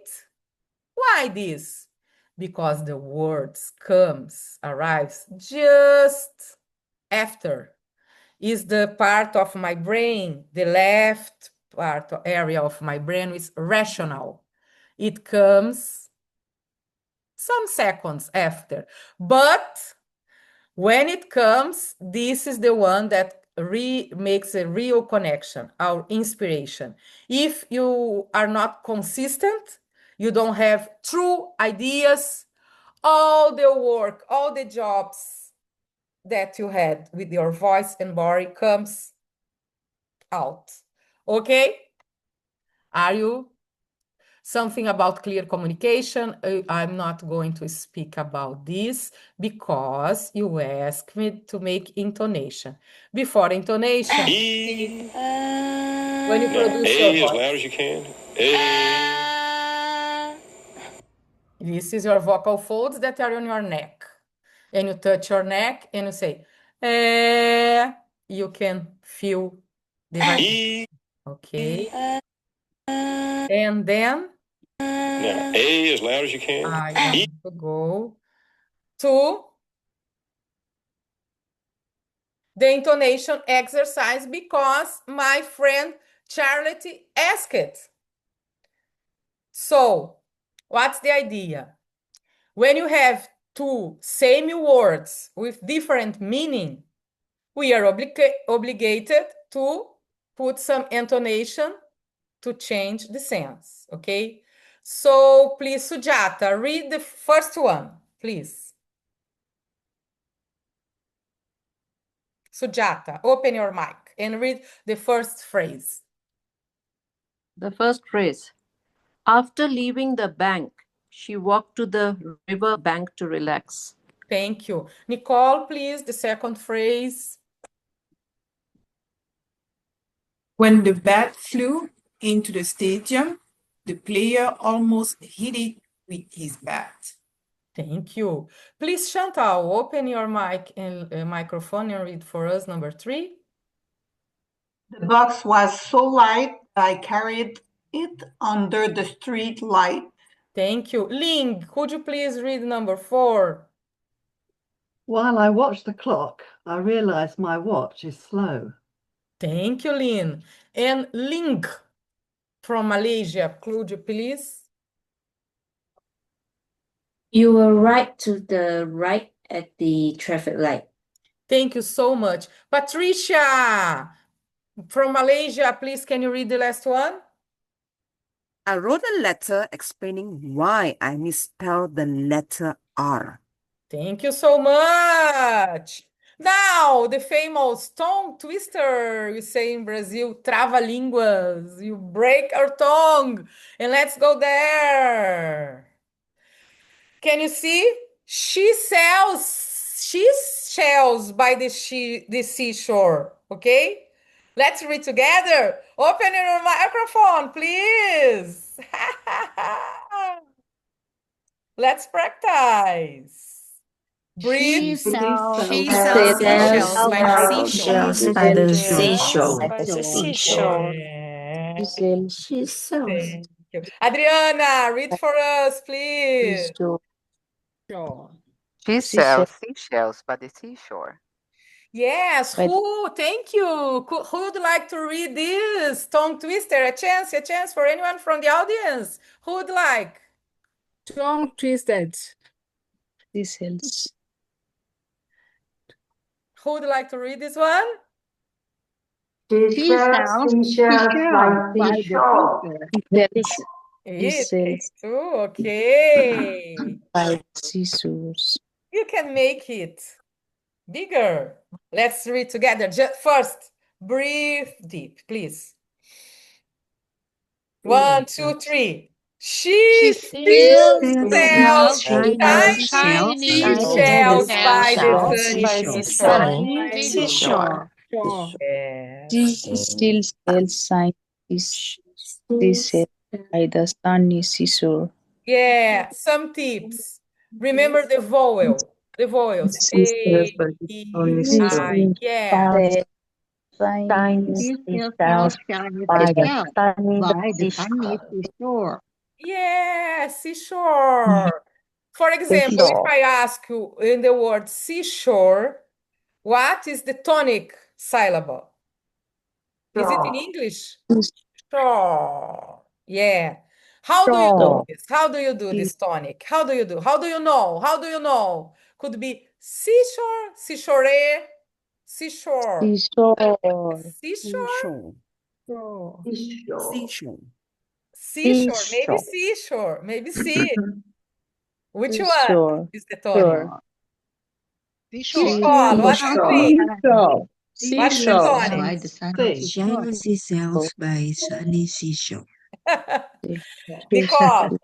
Why this? Because the words arrives just after. Is the part of my brain, the left part area of my brain is rational. It comes some seconds after. But when it comes, this is the one that makes a real connection, our inspiration. If you are not consistent, you don't have true ideas, all the work, all the jobs that you had with your voice and body comes out. Okay? Are you? Something about clear communication. I'm not going to speak about this because you asked me to make intonation. Before intonation, when you produce your as voice. loud as you can. This is your vocal folds that are on your neck. And you touch your neck and you say, you can feel the vibration. Okay. And then Now, as loud as you can. I want to go to the intonation exercise because my friend Charlotte asked it. So, what's the idea? When you have two same words with different meaning, we are obligated to put some intonation to change the sense, okay? So, please, Sujata, read the first one, please. Sujata, open your mic and read the first phrase. The first phrase. After leaving the bank, she walked to the river bank to relax. Thank you. Nicole, please, the second phrase. When the bat flew into the stadium, the player almost hit it with his bat. Thank you. Please, Chantal, open your mic and microphone and read for us number 3. The box was so light I carried it under the street light. Thank you. Ling, could you please read number 4? While I watch the clock, I realize my watch is slow. Thank you, Lin. And Ling from Malaysia, could you please? You were right to the right at the traffic light. Thank you so much. Patricia from Malaysia, please, can you read the last one? I wrote a letter explaining why I misspelled the letter R. Thank you so much. Now, the famous tongue twister, we say in Brazil, trava-línguas. You break our tongue. And let's go there. Can you see? She shells by the seashore. Okay? Let's read together. Open your microphone, please. Let's practice. Breathe. She sells seashells by the seashore. seashells by the seashore. By the seashore. Yeah. She sells. Thank you. Adriana, read for us, please. Shore. She sells seashells by the seashore. Yes, who? Thank you. Who would like to read this tongue twister? A chance for anyone from the audience. Who would like? Tongue twisted. Seashells. Who would like to read this one? She sells seashells by the seashore. It takes 2. Okay. By seashores. You can make it bigger. Let's read together. Just first, breathe deep, please. 1, 2, 3. She still still sells sells shiny seashells by the sunny Sunny seashore. seashore. Yes. She still sells seashells by the sunny seashore. Yeah, some tips. Remember the vowel. The vowels. A, E, I. Yeah. She still sells shiny seashells by the sunny seashore. Yeah, seashore. For example, if I ask you in the word seashore, what is the tonic syllable? Is it in English? Shore. Yeah. How do you do this? How do you do this tonic? How do you do? How do you know? How do you know? Could be seashore, seashore, seashore. Seashore. Seashore? Seashore. Seashore. Maybe seashore. Maybe sea. Which one Seashore. is the tonic? Seashore. Nicole, what do you think? What's the Seashore. tonic? By the sunny seashore. Shiny seashells by sunny seashore. Nicole,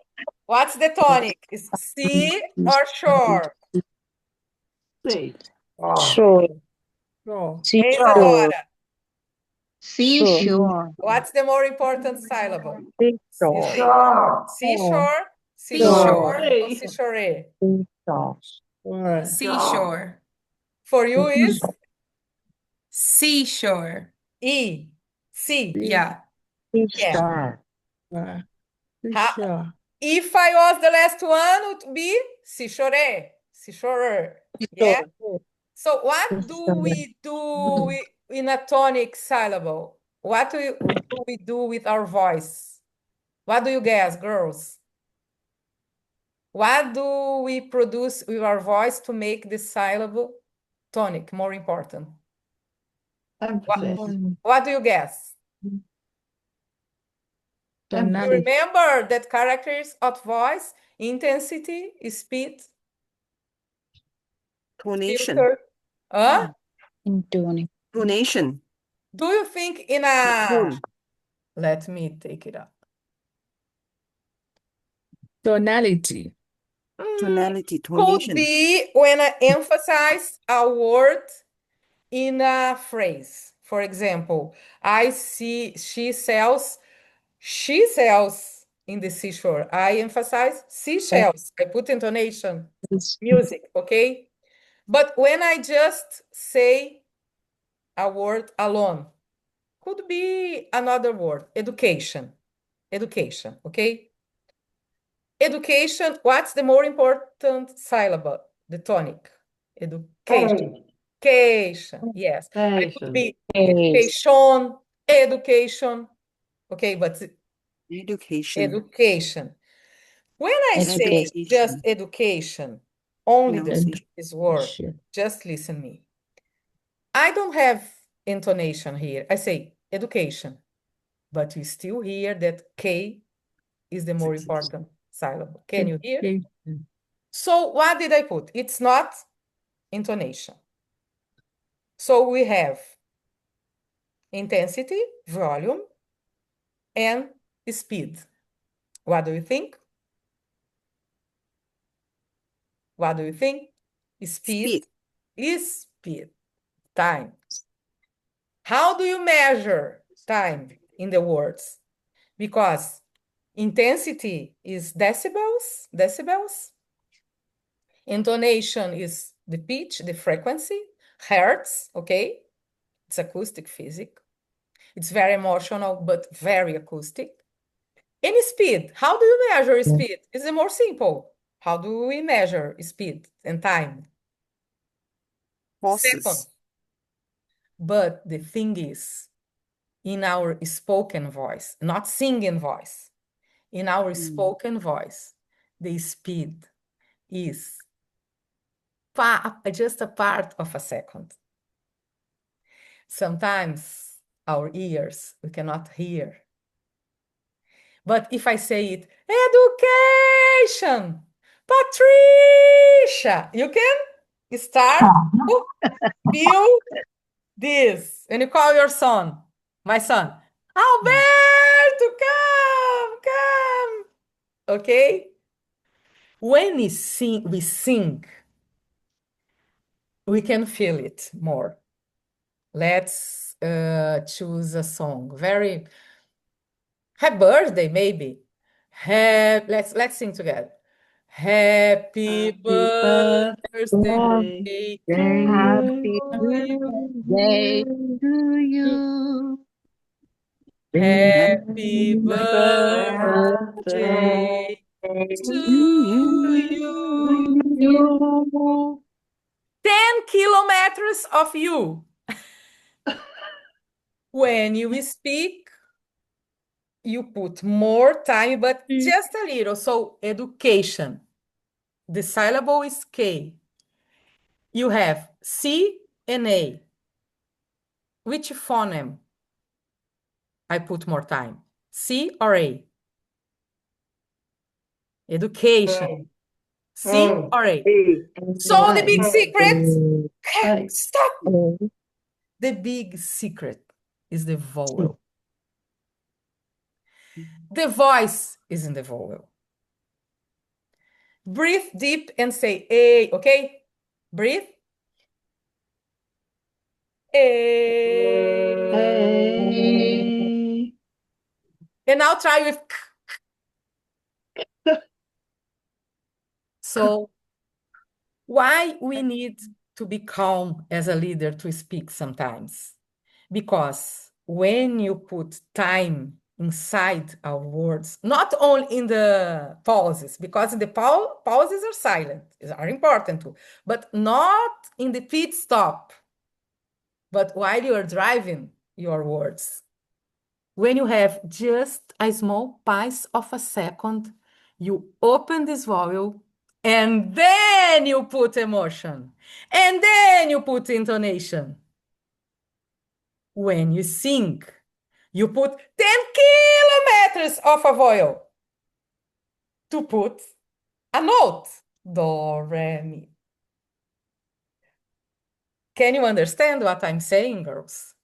what's the tonic? Is sea or shore? Shore. Izadora, Seashore. what's the more important syllable? Seashore. Seashore, seashore, or seashore? Seashore. For you is Seashore. E. C. Yeah. Yeah. If I was the last one, it would be seashore. Seashore. Yeah. So what do we do in a tonic syllable? What do we do with our voice? What do you guess, girls? What do we produce with our voice to make the syllable tonic more important? What do you guess? You remember that characters of voice, intensity, speed, Tonation. filter. Huh? Tonation. Do you think in a... Tone. Let me take it up. Tonality. Tonality. Could Tonation. be when I emphasize a word in a phrase. For example, I see she sells in the seashore. I emphasize seashells. I put intonation, music, okay? But when I just say a word alone, could be another word, education. Education, okay? Education, what's the more important syllable? The tonic. Education. Education, yes. I could be education, education. Okay, but Education. education. When I say just education, only this word, just listen me. I don't have intonation here. I say education, but you still hear that K is the more important syllable. Can you hear? So what did I put? It's not intonation. So we have intensity, volume, and speed. What do you think? What do you think? Speed. Is speed. Time. How do you measure time in the words? Because intensity is decibels. Intonation is the pitch, the frequency, hertz, okay? It's acoustic physics. It's very emotional, but very acoustic. And speed, how do you measure speed? It's more simple. How do we measure speed and time? Seconds. But the thing is, in our spoken voice, not singing voice, in our spoken voice, the speed is just a part of a second. Sometimes our ears, we cannot hear. But if I say it, education, Patrícia, you can start to feel this. And you call your son, my son, Alberto, come. okay? When we sing, we can feel it more. Let's choose a song. Very happy birthday, maybe. Let's sing together. Happy birthday birthday to to Happy you. birthday to you. Happy Happy birthday birthday to to you. you. 10 kilometers of you. When you speak, you put more time, but just a little. So, education. The syllable is K. You have C and A. Which phoneme I put more time? C or A? Education. C or A? So the big secret, stop. The big secret is the vowel. The voice is in the vowel. Breathe deep and say A, okay? Breathe. A. And now try with K. So why we need to be calm as a leader to speak sometimes? Because when you put time inside our words, not only in the pauses, because in the pauses are silent, are important too, but not in the pit stop, but while you are driving your words. When you have just a small piece of a second, you open this vowel and then you put emotion and then you put intonation. When you sing, you put 10 kilometers of a vowel to put a note. Do, re, mi. Can you understand what I'm saying, girls?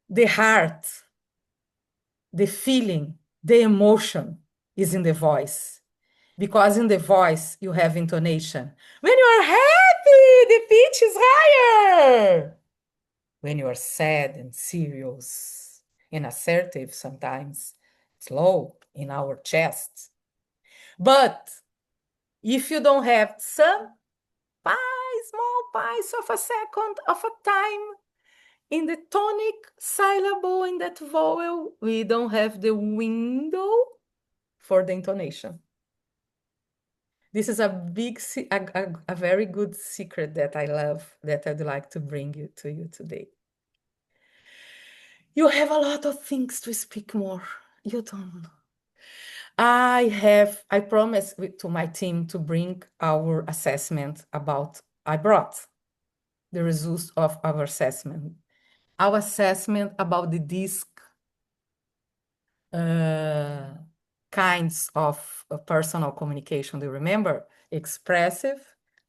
The heart, the feeling, the emotion is in the voice. Because in the voice, you have intonation. When you are happy, the pitch is higher. When you are sad and serious and assertive, sometimes it's low in our chest. But if you don't have some small piece of a second of a time in the tonic syllable in that vowel, we don't have the window for the intonation. This is a very good secret that I love, that I'd like to bring to you today. You have a lot of things to speak more. You don't know. I promised to my team to bring our assessment I brought the results of our assessment. Our assessment about the DISC kinds of personal communication. Do you remember? Expressive,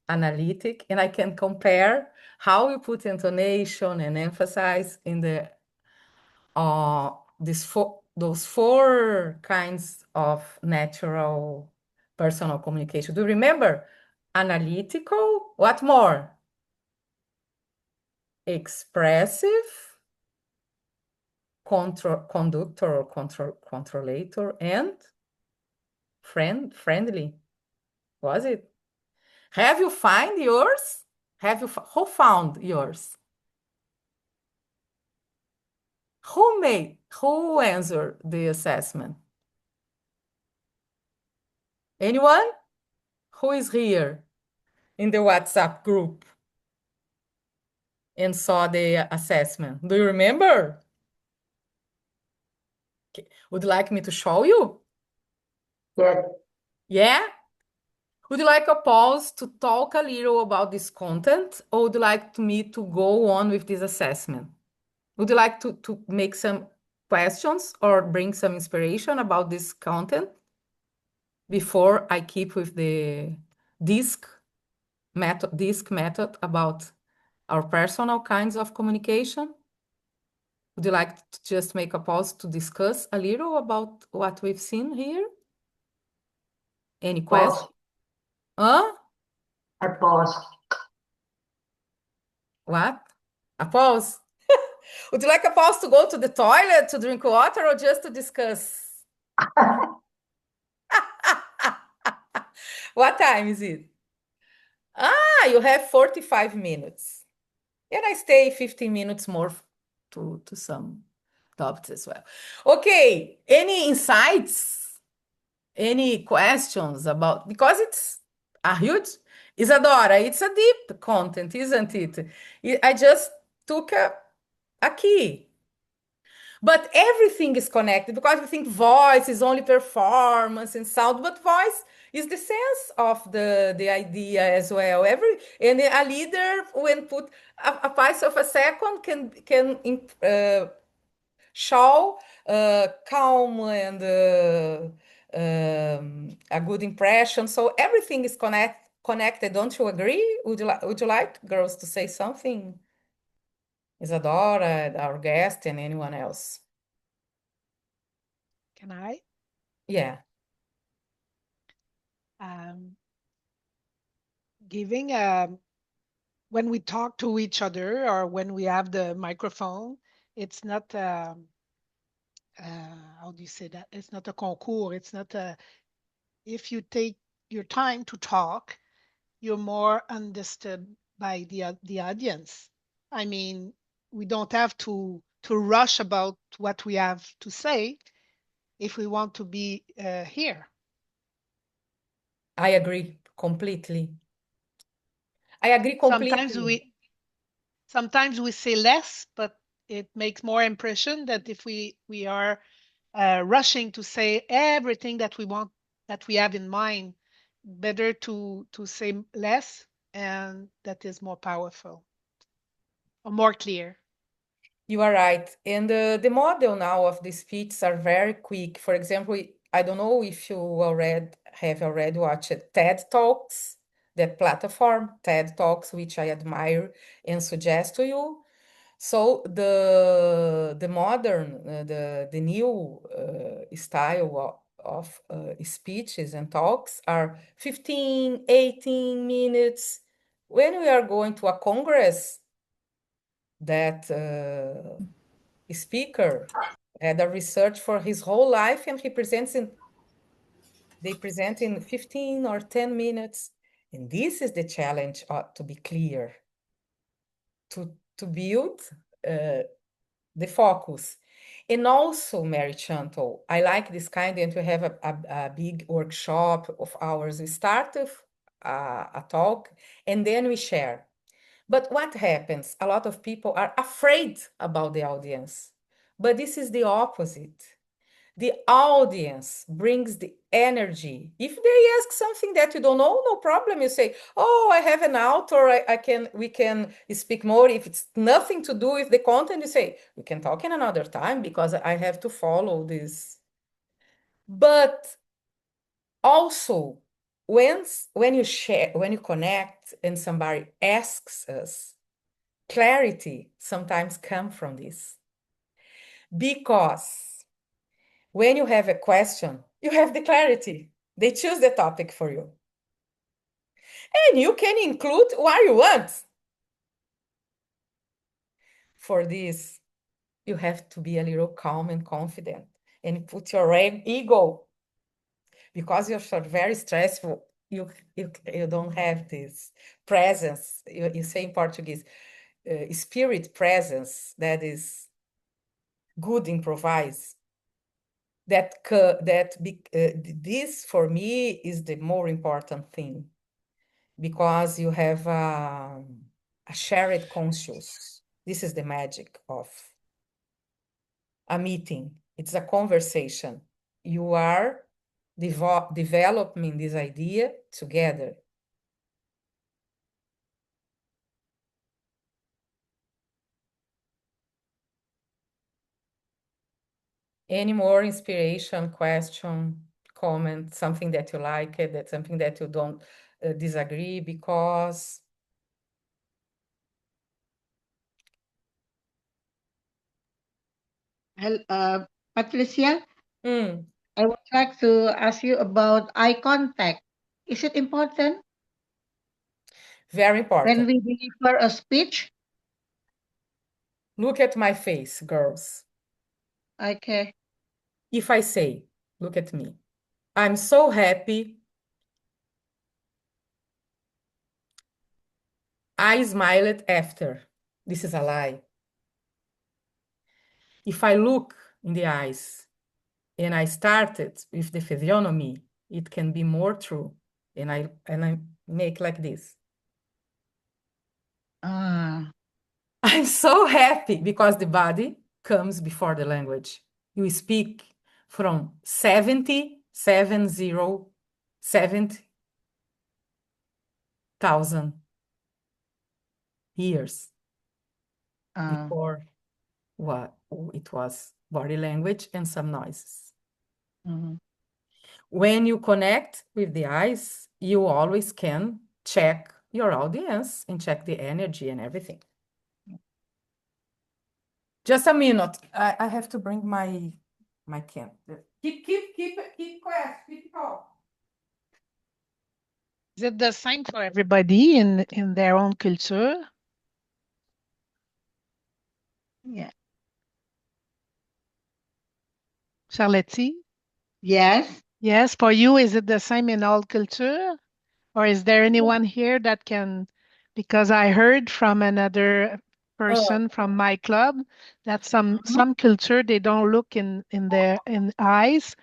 analytic, and I can compare how you put intonation and emphasize in the those four kinds of natural personal communication. Do you remember? Analytical, what more? Expressive, conductor or controllator, and friendly. Was it? Have you found yours? Who found yours? Who answered the assessment? Anyone? Who is here in the WhatsApp group and saw the assessment? Do you remember? Okay. Would you like me to show you? Yeah. Yeah? Would you like a pause to talk a little about this content, or would you like me to go on with this assessment? Would you like to make some questions or bring some inspiration about this content before I keep with the DISC method about our personal kinds of communication? Would you like to just make a pause to discuss a little about what we've seen here? Any question? Huh? A pause. What? A pause? Would you like a pause to go to the toilet, to drink water, or just to discuss? What time is it? You have 45 minutes. And I stay 15 minutes more to some topics as well. Okay, any insights? Any questions about, because it's a huge, Izadora, it's a deep content, isn't it? I just took a key. But everything is connected because we think voice is only performance and sound, but voice is the sense of the idea as well. And a leader, when put a price of a second, can show calm and a good impression. So everything is connected. Don't you agree? Would you like girls to say something? Izadora, our guest, and anyone else. Can I? Yeah. Giving when we talk to each other or when we have the microphone, it's not how do you say that? It's not a concours. It's not a. If you take your time to talk, you're more understood by the audience. I mean, we don't have to rush about what we have to say if we want to be here. I agree completely. I agree completely. Sometimes we say less, but it makes more impression that if we are rushing to say everything that we want, that we have in mind, better to say less, and that is more powerful or more clear. You are right. And the model now of the speeches are very quick. For example, I don't know if you have already watched TED Talks, that platform, TED Talks, which I admire and suggest to you. So the modern, the new style of speeches and talks are 15, 18 minutes. When we are going to a congress, that speaker had a research for his whole life, and they present in 15 or 10 minutes. And this is the challenge, to be clear, to build the focus. And also, Mary Chantal, I like this kind, and we have a big workshop of ours. We start with a talk, and then we share. But what happens? A lot of people are afraid about the audience. But this is the opposite. The audience brings the energy. If they ask something that you don't know, no problem. You say, "Oh, I have an author. We can speak more." If it's nothing to do with the content, you say, "We can talk in another time because I have to follow this." But also, when you share, when you connect, and somebody asks us, clarity sometimes comes from this. Because when you have a question, you have the clarity. They choose the topic for you. And you can include what you want. For this, you have to be a little calm and confident and put your ego. Because you're very stressful, you don't have this presence. You say in Portuguese, spirit presence, that is good improvise. This for me is the more important thing, because you have a shared conscious. This is the magic of a meeting. It's a conversation. You are developing this idea together. Any more inspiration, question, comment, something that you like, that something that you don't disagree because? Patricia, I would like to ask you about eye contact. Is it important Very when important. we deliver a speech? Look at my face, girls. Okay. If I say, look at me, I'm so happy, I smiled after. This is a lie. If I look in the eyes and I started with the physiognomy, it can be more true. And I make like this. Ah, I'm so happy because the body comes before the language. You speak from 70,000 years before what it was body language and some noises. mhm. When you connect with the eyes, you always can check your audience and check the energy and everything. Just a minute. I have to bring my can. Keep quiet. Keep calm. Is it the same for everybody in their own culture? Yeah. Charlotte? Yes. Yes, for you, is it the same in all culture? Or is there anyone here that can, because I heard from another person from my club that some culture they don't look in their eyes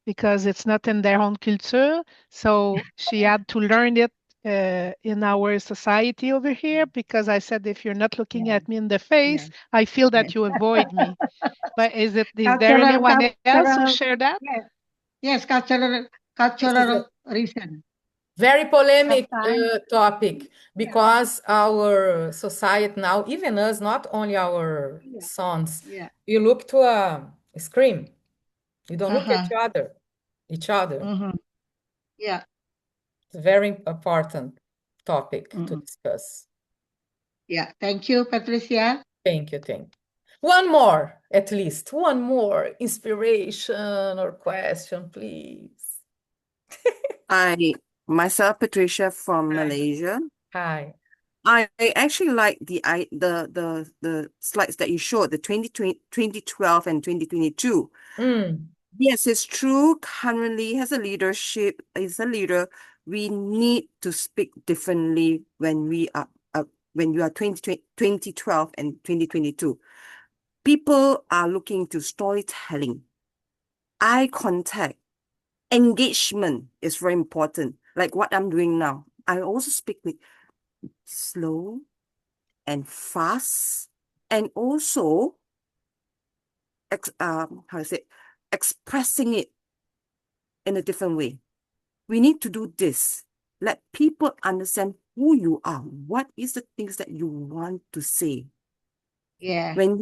because it's not in their own culture. So she had to learn it in our society over here because I said if you're not looking at me in the face, I feel that you avoid me. But is there anyone else who share that? Yes, This is cultural reason. very polemic Sometimes. topic because our society now, even us, not only our sons, Yeah. you look to a screen. You don't look at Uh-huh. each other. Mm-hmm. Yeah. It's a very important topic to Mm-mm. discuss. Yeah. Thank you, Patricia. Thank you. One more, at least. One more inspiration or question, please. Myself, Patricia from Malaysia. Hi. I actually like the slides that you showed, the 2012 and 2022. Yes, it's true. Currently, as a leader, we need to speak differently when you are 2012 and 2022. People are looking to storytelling, eye contact, engagement is very important. Like what I'm doing now. I also speak with slow and fast, and also expressing it in a different way. We need to do this. Let people understand who you are. What is the things that you want to say? Yeah. When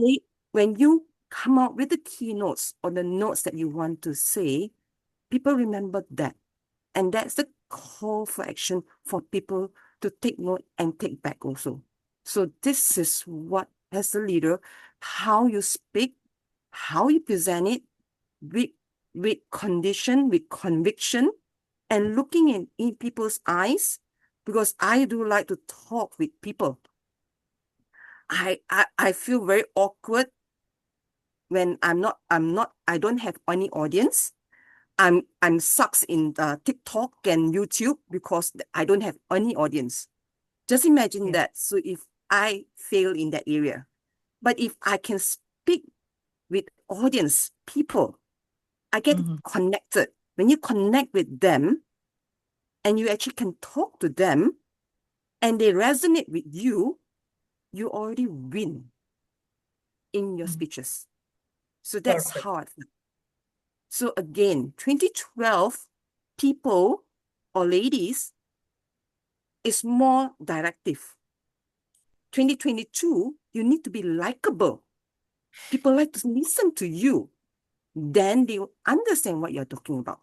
you come out with the keynotes or the notes that you want to say, people remember that. And that's the call for action for people to take note and take back also. So this is what, as a leader, how you speak, how you present it with condition, with conviction, and looking in people's eyes, because I do like to talk with people. I feel very awkward when I don't have any audience. I'm sucks in TikTok and YouTube because I don't have any audience. Just imagine that. So if I fail in that area, but if I can speak with audience, people, I get connected. When you connect with them and you actually can talk to them and they resonate with you, you already win in your speeches. So that's Perfect. how I feel. So again, 2012 people or ladies is more directive. 2022, you need to be likable. People like to listen to you. Then they will understand what you're talking about.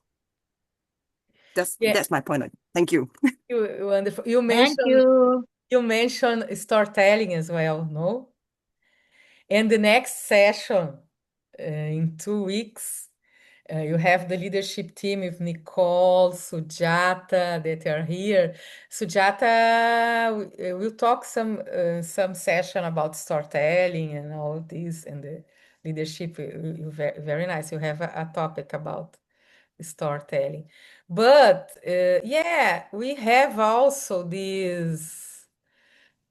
That's my point. Thank you. Wonderful. Thank you. You mentioned storytelling as well, no? And the next session in 2 weeks, You have the leadership team with Nicole, Sujata that are here. Sujata will talk some session about storytelling and all this and the leadership. Very nice. You have a topic about storytelling. But yeah, we have also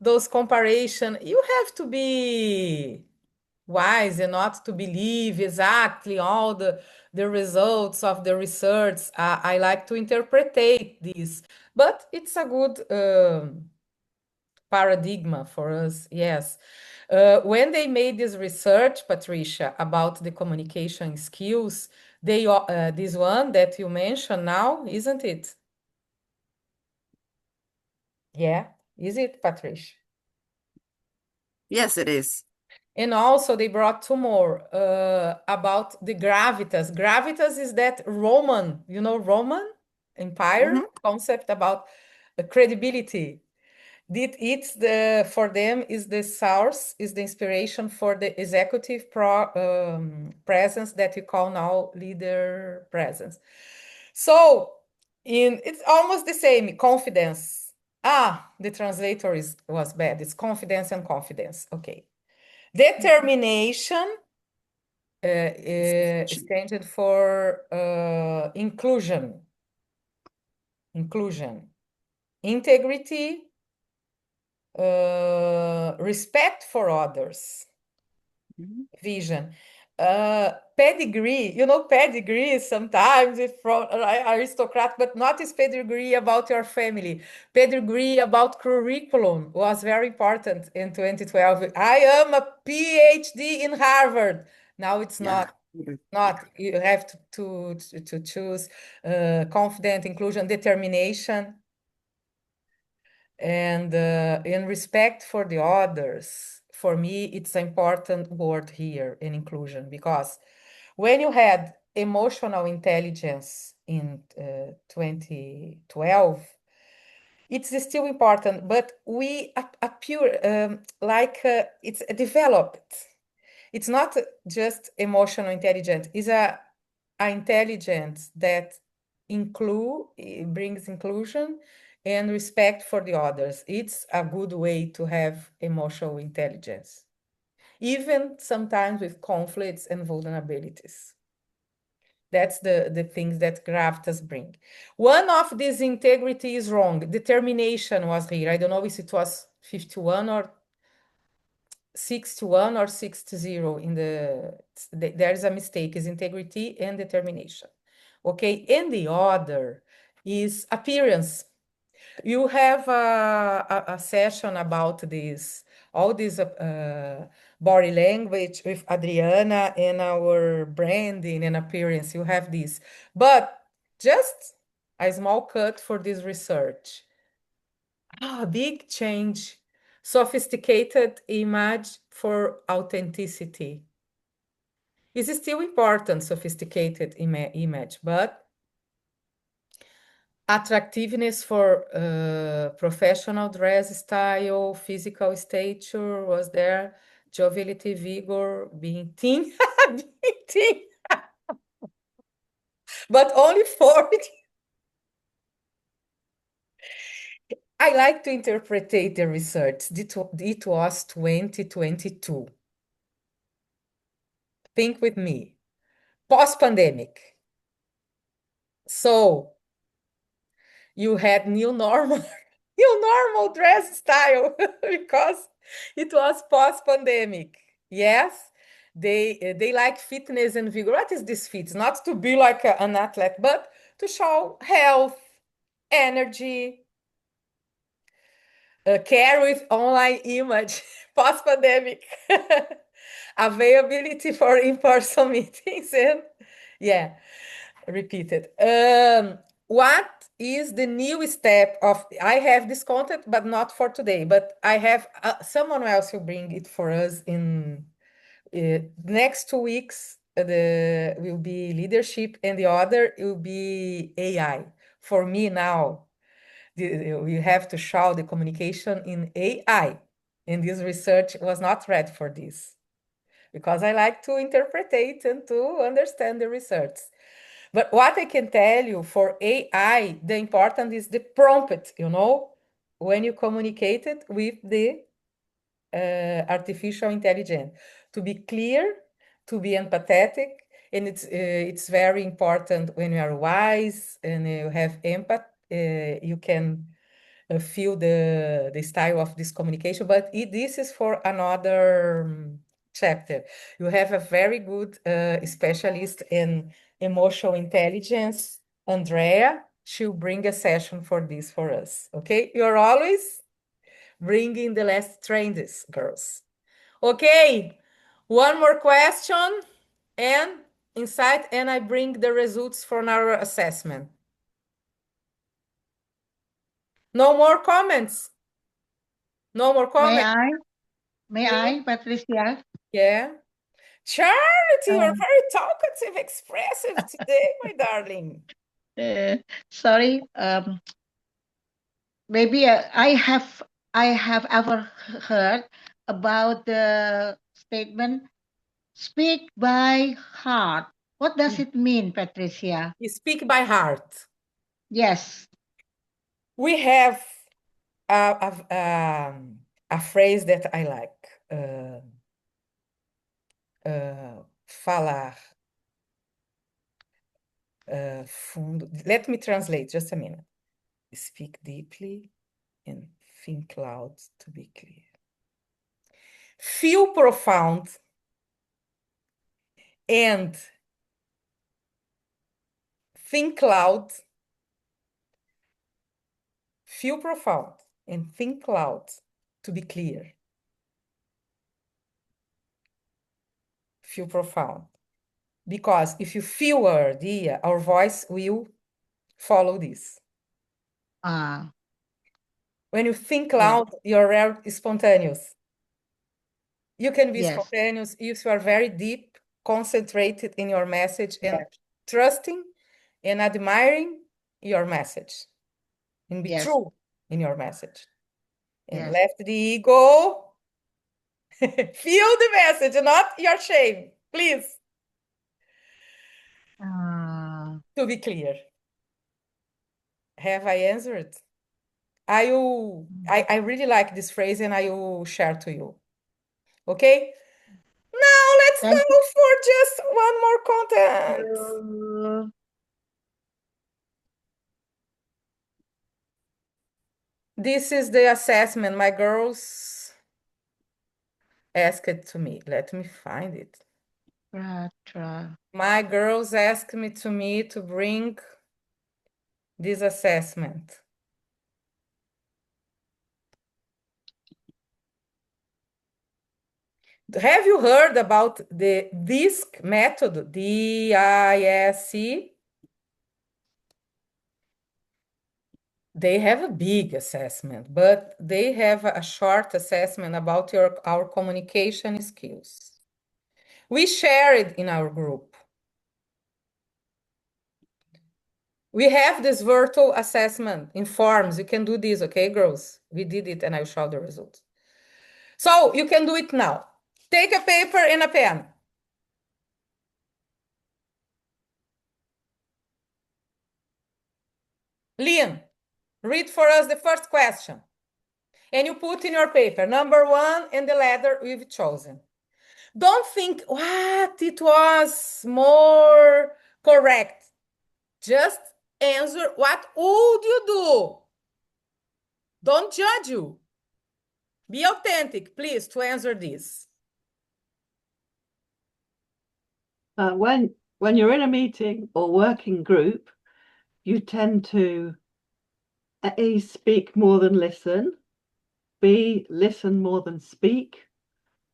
those comparison. You have to be wise and not to believe exactly all the results of the research. I like to interpretate this, but it's a good paradigm for us, yes. When they made this research, Patricia, about the communication skills, this one that you mentioned now, isn't it? Yeah, is it, Patricia? Yes, it is. And also they brought two more about the gravitas. Gravitas is that Roman, Roman Empire concept about credibility. It's for them is the source, is the inspiration for the executive presence that we call now leader presence. So it's almost the same, confidence. The translator was bad. It's confidence and confidence. Okay. Determination stands for inclusion. Integrity, respect for others, vision. Pedigree, pedigree sometimes is from aristocrat, but not is pedigree about your family. Pedigree about curriculum was very important in 2012. I am a PhD in Harvard. Now it's not. You have to choose confident, inclusion, determination, and in respect for the others. For me, it's an important word here in inclusion, because when you had emotional intelligence in 2012, it's still important, but we appear it's developed. It's not just emotional intelligence. It's a intelligence that brings inclusion and respect for the others. It's a good way to have emotional intelligence, even sometimes with conflicts and vulnerabilities. That's the things that gravitas bring. One of these integrity is wrong. Determination was here. I don't know if it was 51 or 61 or 60 there's a mistake. Is integrity and determination. Okay, and the other is appearance. You have a session about all this body language with Adriana and our branding and appearance. You have this, but just a small cut for this research. Big change. Sophisticated image for authenticity. It's still important, sophisticated image, but attractiveness for professional dress style, physical stature was there, joviality, vigor, being teen, being teen. But only 40. I like to interpret the research. It was 2022. Think with me. Post-pandemic. So you had new normal dress style because it was post-pandemic. Yes, they like fitness and vigor. What is this fit? Not to be like an athlete, but to show health, energy, care with online image, post-pandemic, availability for in-person meetings, and yeah, repeated. What is the new step of, I have this content, but not for today, but I have someone else will bring it for us in next 2 weeks. Will be leadership, and the other will be AI. For me now, we have to show the communication in AI, and this research was not ready for this, because I like to interpret and to understand the research. But what I can tell you for AI, the important is the prompt, when you communicate it with the artificial intelligence, to be clear, to be empathetic, and it's very important when you are wise and you have empathy, you can feel the style of this communication, but this is for another chapter. You have a very good specialist in emotional intelligence, Andrea. She'll bring a session for this for us, okay? You're always bringing the last trends, girls. Okay, one more question and insight, and I bring the results from our assessment. No more comments? No more comments? May I, Patricia? Yeah. Charity, you're very talkative, expressive today, my darling. Sorry. Maybe I have ever heard about the statement "speak by heart." What does it mean, Patricia? You speak by heart. Yes. We have a phrase that I like. Falar fundo. Let me translate, just a minute. Speak deeply and think loud to be clear. Feel profound and think loud. Feel profound and think loud to be clear. Feel profound. Because if you feel our idea, our voice will follow this. When you think loud, you're spontaneous. You can be spontaneous if you are very deep, concentrated in your message and trusting and admiring your message. And be true in your message. And left the ego. Feel the message, not your shame, please. To be clear. Have I answered? I really like this phrase and I will share to you. Okay? Now let's go for just one more content. This is the assessment my girls asked it to me. Let me find it. My girls asked me to bring this assessment. Have you heard about the DISC method, D-I-S-C? They have a big assessment, but they have a short assessment about our communication skills. We share it in our group. We have this virtual assessment in forms. You can do this, okay, girls? We did it and I'll show the results. So you can do it now. Take a paper and a pen. Lynn, read for us the first question. And you put in your paper, number 1 and the letter we've chosen. Don't think, what, it was more correct. Just answer, what would you do? Don't judge you. Be authentic, please, to answer this. When you're in a meeting or working group, you tend to A, speak more than listen, B, listen more than speak,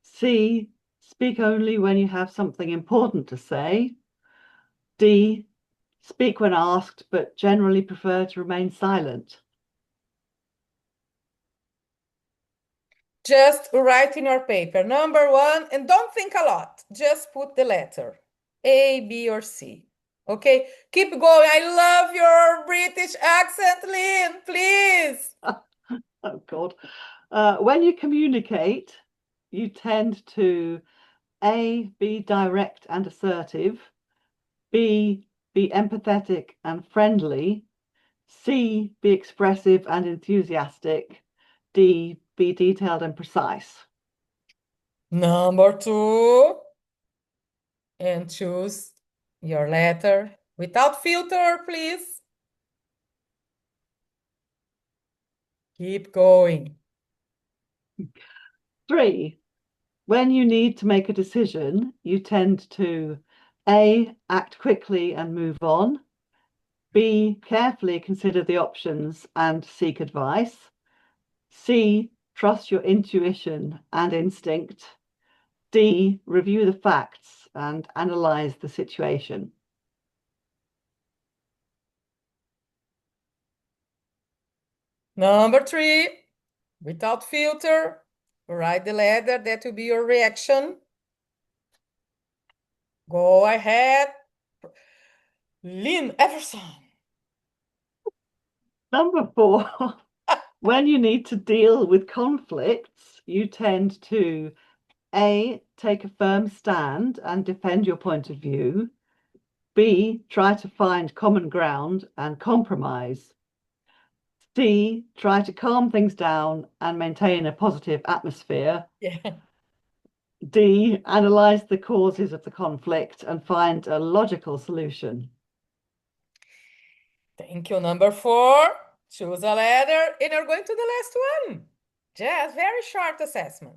C, speak only when you have something important to say, D, speak when asked, but generally prefer to remain silent. Just write in your paper, number 1, and don't think a lot. Just put the letter, A, B, or C. Okay, keep going. I love your British accent, Lynn, please. Oh, God. When you communicate, you tend to A, be direct and assertive, B, be empathetic and friendly. C, be expressive and enthusiastic. D, be detailed and precise. Number 2. And choose your letter without filter, please. Keep going. 3, when you need to make a decision, you tend to A, act quickly and move on. B, carefully consider the options and seek advice. C, trust your intuition and instinct. D, review the facts and analyze the situation. Number 3, without filter, write the letter. That will be your reaction. Go ahead. Lynn Everson. Number 4, when you need to deal with conflicts, you tend to A, take a firm stand and defend your point of view. B, try to find common ground and compromise. C, try to calm things down and maintain a positive atmosphere. Yeah. D, analyze the causes of the conflict and find a logical solution. Thank you. Number 4, choose a letter, and you're going to the last one. Just very short assessment.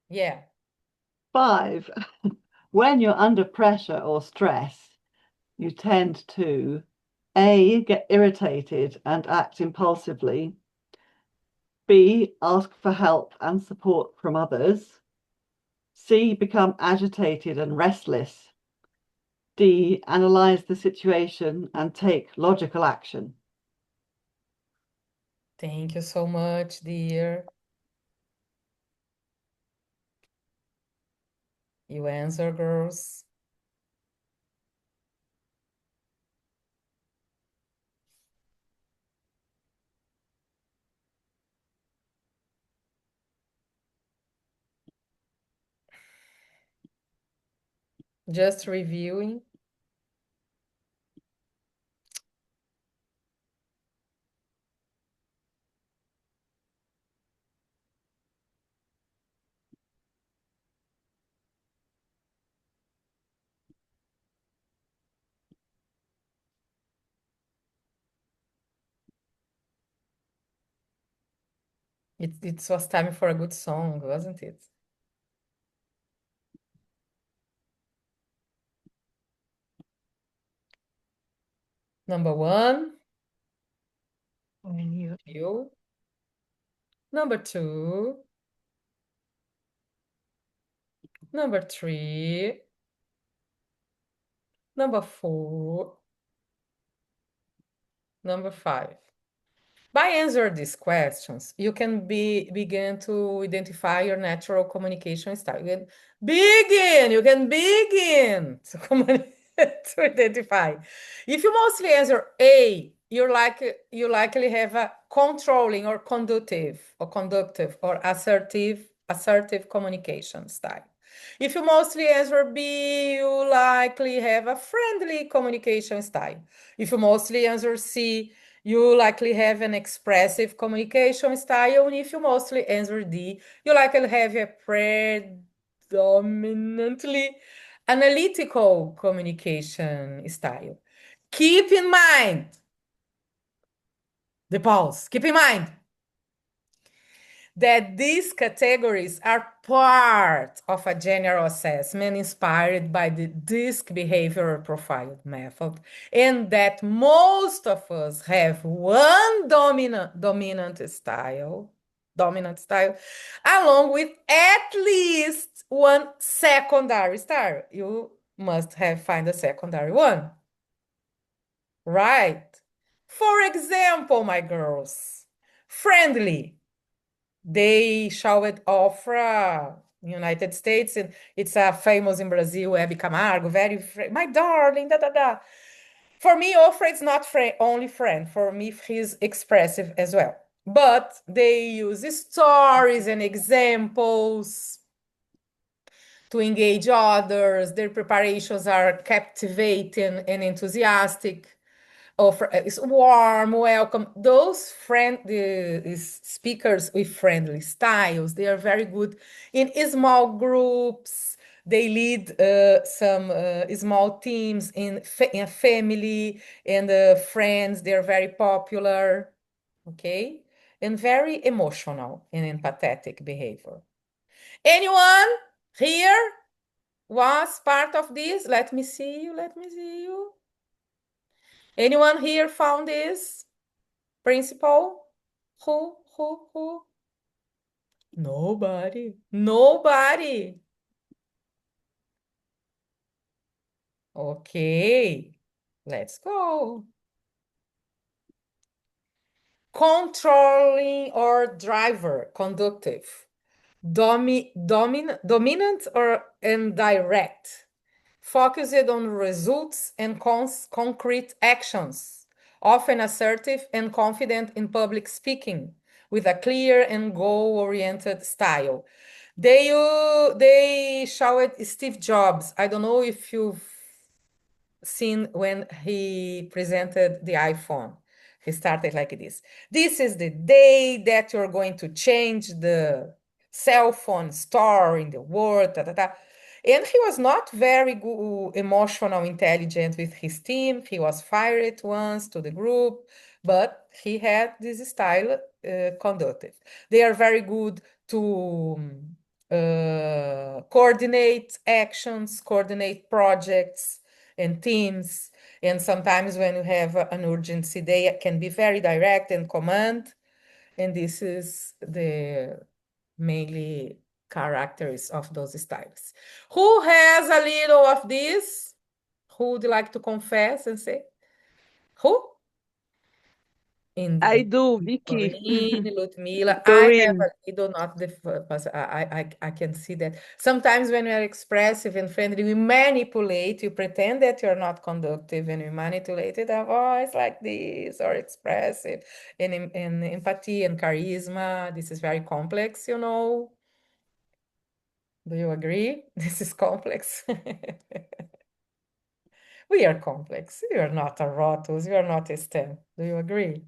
Yeah. 5, when you're under pressure or stress, you tend to A, get irritated and act impulsively. B, ask for help and support from others. C, become agitated and restless. D, analyze the situation and take logical action. Thank you so much, dear. You answer, girls. Just reviewing. It was time for a good song, wasn't it? Number 1. You. Number 2. Number 3. Number 4. Number 5. By answering these questions, you can begin to identify your natural communication style. You can begin to identify. If you mostly answer A, you likely have a controlling or conductive or assertive communication style. If you mostly answer B, you likely have a friendly communication style. If you mostly answer C, you likely have an expressive communication style. And if you mostly answer D, you likely have a predominantly analytical communication style. Keep in mind the pause. Keep in mind that these categories are part of a general assessment inspired by the DISC behavioral profile method, and that most of us have one dominant style, along with at least one secondary style. You must find a secondary one, right? For example, my girls, friendly. They showed offer United States, and it's famous in Brazil, Hebe Camargo, very my darling, da da da. For me, Ofra is not only friend. For me, he's expressive as well. But they use stories and examples to engage others. Their preparations are captivating and enthusiastic. It's warm, welcome. Those speakers with friendly styles, they are very good in small groups. They lead some small teams in a family and friends. They're very popular, okay? And very emotional and empathetic behavior. Anyone here was part of this? Let me see you, let me see you. Anyone here found this principle? Who? Nobody. Nobody. Okay, let's go. Controlling or driver, conductive. Dominant or indirect. Focused on results and concrete actions. Often assertive and confident in public speaking, with a clear and goal-oriented style. They showed Steve Jobs. I don't know if you've seen when he presented the iPhone. He started like this. This is the day that you're going to change the cell phone store in the world. And he was not very good, emotional, intelligent with his team. He was fired once to the group, but he had this style conductive. They are very good to coordinate actions, coordinate projects and teams. And sometimes when you have an urgency, they can be very direct and command. And this is the mainly characters of those styles. Who has a little of this? Who would like to confess and say? Who? I do, Vicky. Corinne, Ludmila. I have Corinne. a little, not the first. I can see that. Sometimes when we are expressive and friendly, we manipulate, you pretend that you're not conductive, and we manipulate our voice like this, or expressive, and empathy and charisma. This is very complex, you know. Do you agree? This is complex. We are complex. You are not a Rotus. You are not a STEM. Do you agree?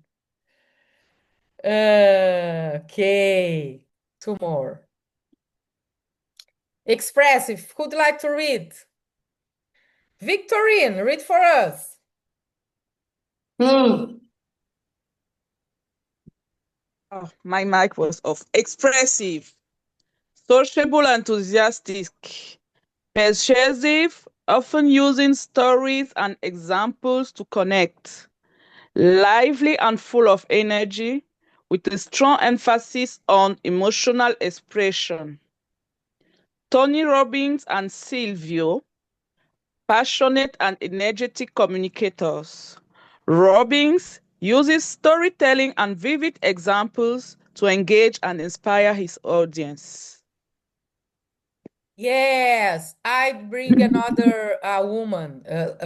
Okay, two more. Expressive. Who'd like to read? Victorine, read for us. Oh, my mic was off. Expressive, sociable, enthusiastic, persuasive, often using stories and examples to connect, lively and full of energy, with a strong emphasis on emotional expression. Tony Robbins and Silvio, passionate and energetic communicators. Robbins uses storytelling and vivid examples to engage and inspire his audience. Yes, I bring another woman.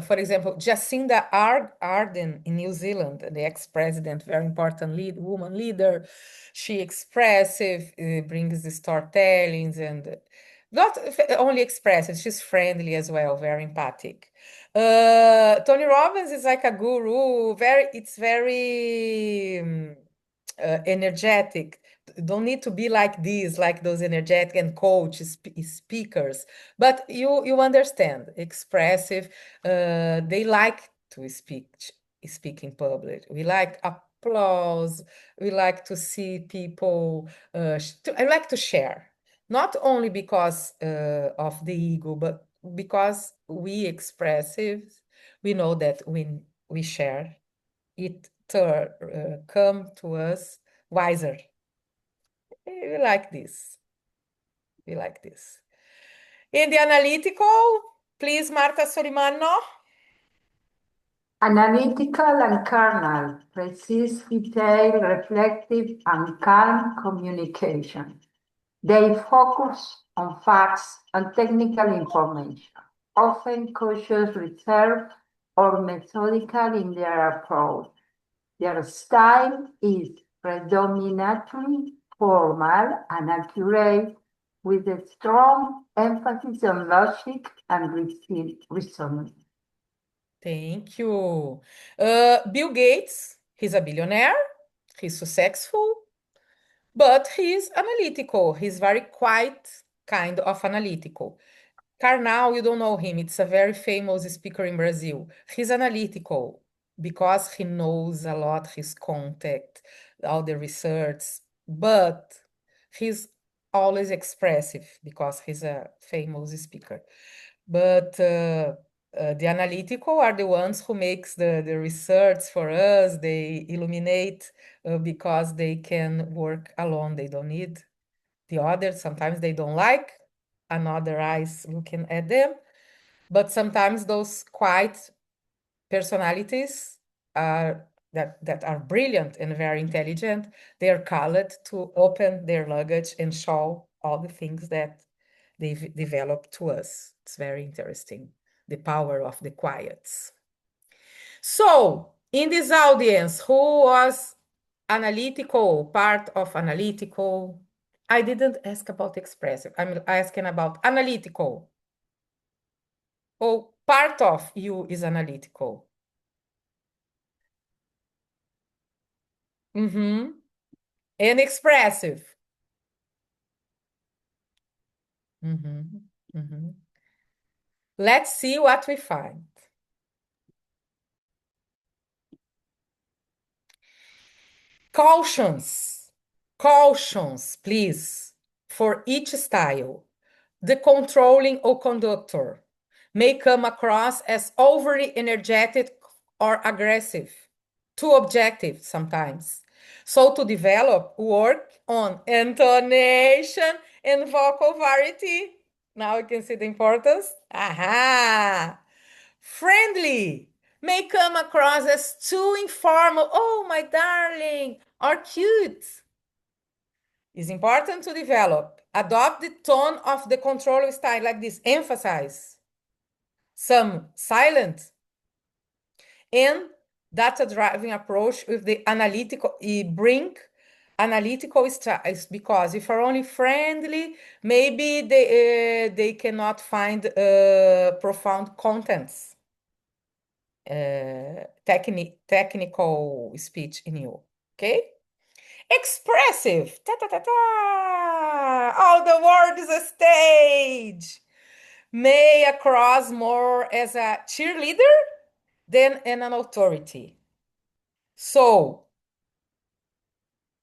For example, Jacinda Ardern in New Zealand, the ex-president, very important woman leader. She expressive, brings the storytellings and not only expressive, she's friendly as well, very empathic. Tony Robbins is like a guru, it's very energetic. Don't need to be like this, like those energetic and coach speakers, but you understand, expressive. They like to speak in public. We like applause. We like to see people. I like to share, not only because of the ego, but because we expressive. We know that when we share, it come to us wiser. We like this. We like this. In the analytical, please, Marta Solimano. Analytical and kernel, precise, detailed, reflective, and calm communication. They focus on facts and technical information, often cautious, reserved, or methodical in their approach. Their style is predominantly formal and accurate, with a strong emphasis on logic and reasoning. Thank you. Bill Gates, he's a billionaire, he's successful, but he's analytical. He's very quiet, kind of analytical. Karnal, you don't know him. It's a very famous speaker in Brazil. He's analytical because he knows a lot, his contact, all the research, but he's always expressive because he's a famous speaker. But the analytical are the ones who makes the research for us. They illuminate because they can work alone. They don't need the others. Sometimes they don't like another eyes looking at them. But sometimes those quiet personalities are that are brilliant and very intelligent. They are called to open their luggage and show all the things that they've developed to us. It's very interesting, the power of the quiets. So, in this audience, who was analytical, part of analytical? I didn't ask about expressive. I'm asking about analytical. Oh, part of you is analytical. And expressive. Let's see what we find. Cautions, please, for each style. The controlling or conductor may come across as overly energetic or aggressive, too objective sometimes. So to develop, work on intonation and vocal variety. Now you can see the importance. Aha! Friendly may come across as too informal. Oh, my darling, or cute. It's important to develop. Adopt the tone of the control style like this. Emphasize. Some silent. And data-driven approach with the analytical. Bring analytical styles because if you're only friendly, maybe they cannot find profound contents. Technical speech in you, okay? Expressive, all the world is a stage. May across more as a cheerleader than an authority. So,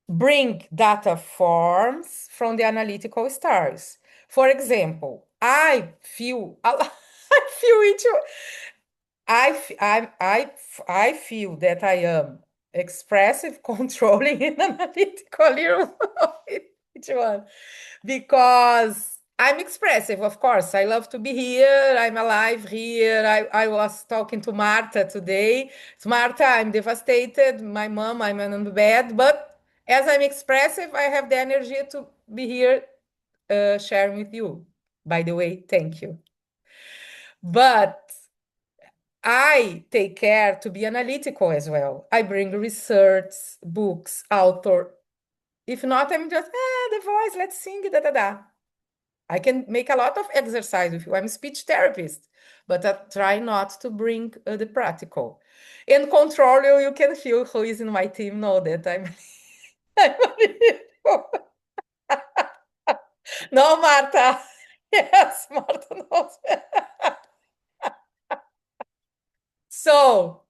bring data forms from the analytical styles. For example, I feel each. I feel that I am expressive, controlling, and analytical. Each one, because I'm expressive, of course. I love to be here. I'm alive here. I was talking to Marta today. It's Marta, I'm devastated. My mom, I'm in the bed. But as I'm expressive, I have the energy to be here sharing with you. By the way, thank you. But I take care to be analytical as well. I bring research, books, author. If not, I'm just, the voice, let's sing, da. I can make a lot of exercise with you. I'm a speech therapist, but I try not to bring the practical. In control, you can feel who is in my team know that I'm No, Marta. Yes, Marta knows. So,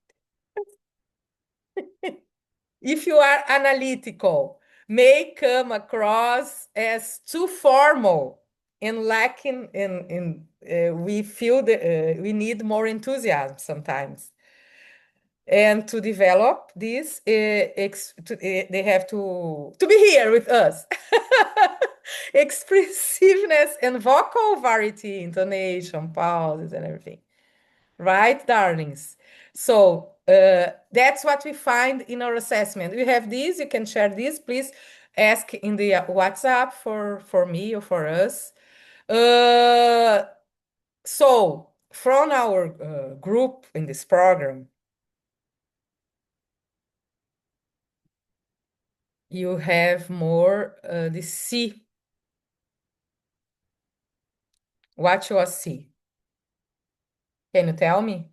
if you are analytical, may come across as too formal and lacking we feel that we need more enthusiasm sometimes. And to develop this, they have to be here with us. Expressiveness and vocal variety, intonation, pauses, and everything. Right, darlings? So that's what we find in our assessment. We have this, you can share this. Please ask in the WhatsApp for me or for us. So from our group in this program, you have more the C. What was C? Can you tell me?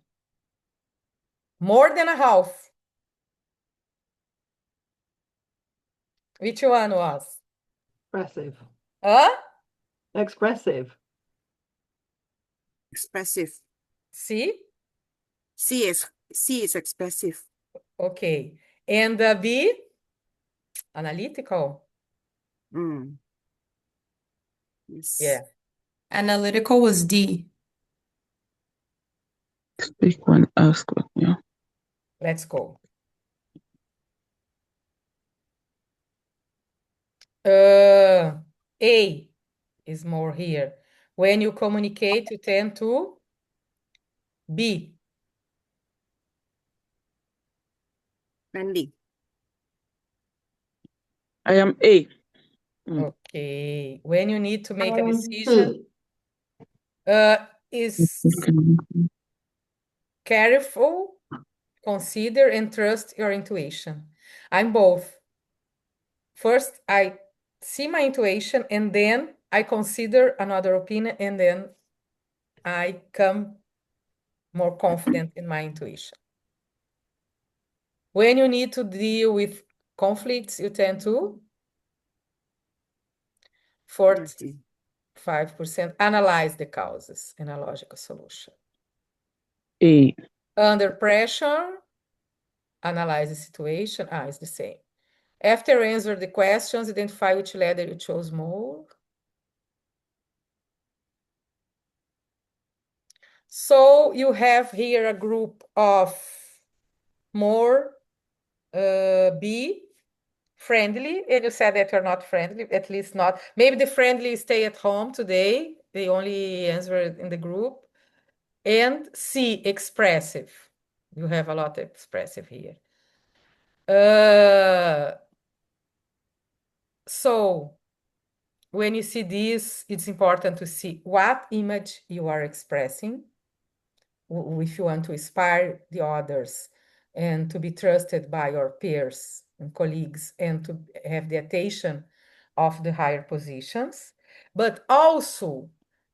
More than a half. Which one was? Expressive. Huh? Expressive. Expressive. C? C is expressive. Okay. And B? Analytical? Yes. Yeah. Analytical was D. Speak one, ask one, yeah. Let's go. A is more here. When you communicate, you tend to B. Friendly. I am A. Okay. When you need to make a I am decision, is careful, consider, and trust your intuition. I'm both. First, I see my intuition, and then I consider another opinion, and then I come more confident in my intuition. When you need to deal with conflicts, you tend to 45% analyze the causes in a logical solution. A. Under pressure, analyze the situation. It's the same. After answer the questions, identify which letter you chose more. So you have here a group of more B, friendly, and you said that you're not friendly, at least not. Maybe the friendly stay at home today. They only answer in the group. And C, expressive. You have a lot of expressive here. So when you see this, it's important to see what image you are expressing. If you want to inspire the others and to be trusted by your peers and colleagues and to have the attention of the higher positions. But also,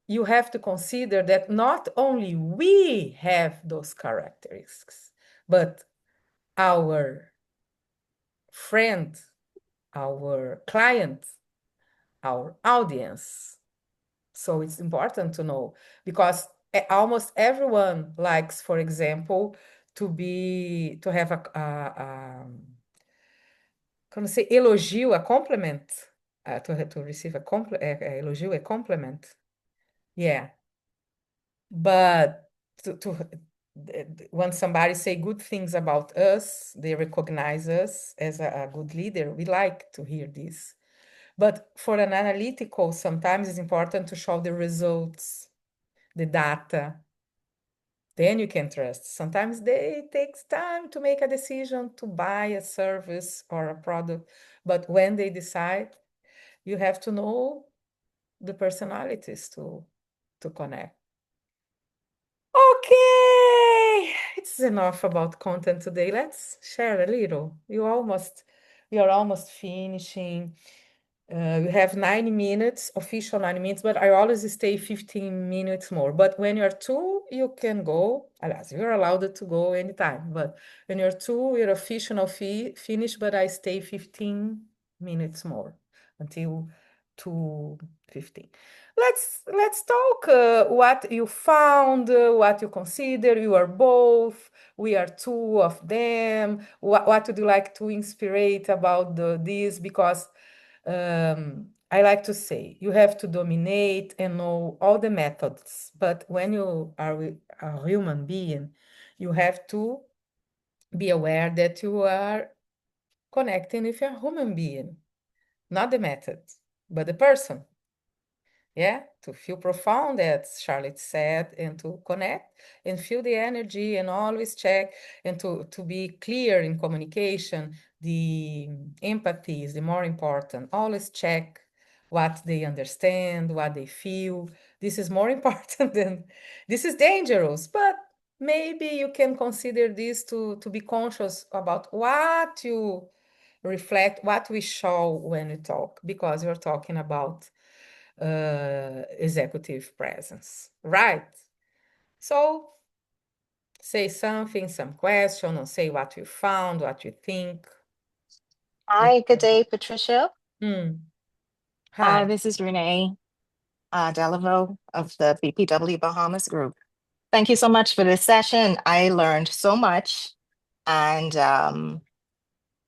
you have to consider that not only we have those characteristics, but our friend, our client, our audience. So it's important to know because almost everyone likes, for example, to have como se elogio, a compliment, to receive a elogio, a compliment. Yeah. But when somebody say good things about us, they recognize us as a good leader. We like to hear this. But for an analytical, sometimes it's important to show the results, the data. Then you can trust. Sometimes it takes time to make a decision to buy a service or a product. But when they decide, you have to know the personalities to connect. Okay, it's enough about content today. Let's share a little. We are almost finishing. We have 90 minutes, official 90 minutes, but I always stay 15 minutes more. But when you're two, you can go. Alas, you're allowed to go anytime. But when you're two, you're official finish, but I stay 15 minutes more until 2:15. Let's talk what you found, what you consider. You are both. We are two of them. What would you like to inspirate about this? Because I like to say you have to dominate and know all the methods, but when you are a human being, you have to be aware that you are connecting with a human being, not the method, but the person. Yeah, to feel profound, as Charlotte said, and to connect and feel the energy and always check and to be clear in communication. The empathy is the more important. Always check what they understand, what they feel. This is more important than this is dangerous, but maybe you can consider this to be conscious about what you reflect, what we show when we talk, because you're talking about executive presence, right? So say something, some question, or say what you found, what you think. Hi, good day, Patricia. Hi. This is Renee Delaveau of the BPW Bahamas Group. Thank you so much for this session. I learned so much, and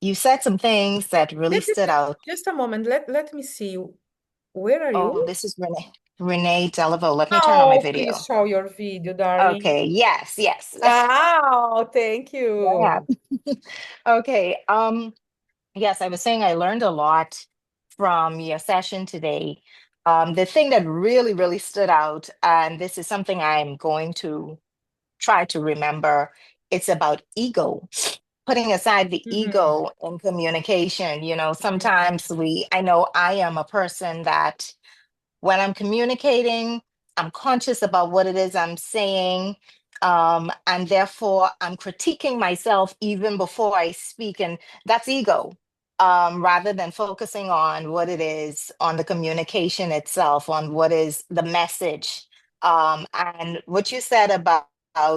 you said some things that really stood out. Just a moment. Let me see. Where are Oh, you? this is Renee Delaveau. Let me turn on my video. Please show your video, darling. Okay, yes. Oh, thank you. Yeah. Okay. Yes, I was saying I learned a lot from your session today. The thing that really, really stood out, and this is something I'm going to try to remember, it's about ego. Putting aside the ego in communication, sometimes I know I am a person that when I'm communicating, I'm conscious about what it is I'm saying. And therefore, I'm critiquing myself even before I speak. And that's ego, rather than focusing on what it is, on the communication itself, on what is the message. And what you said about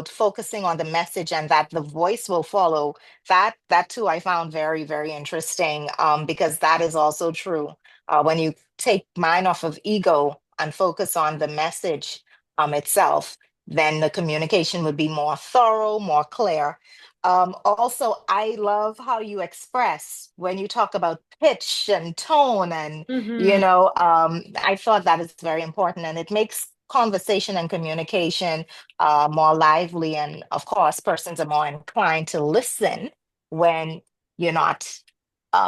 focusing on the message and that the voice will follow, that too I found very, very interesting, because that is also true. When you take mind off of ego and focus on the message itself, then the communication would be more thorough, more clear. Also, I love how you express when you talk about pitch and tone, and I thought that is very important, and it makes conversation and communication more lively, and of course, persons are more inclined to listen when you're not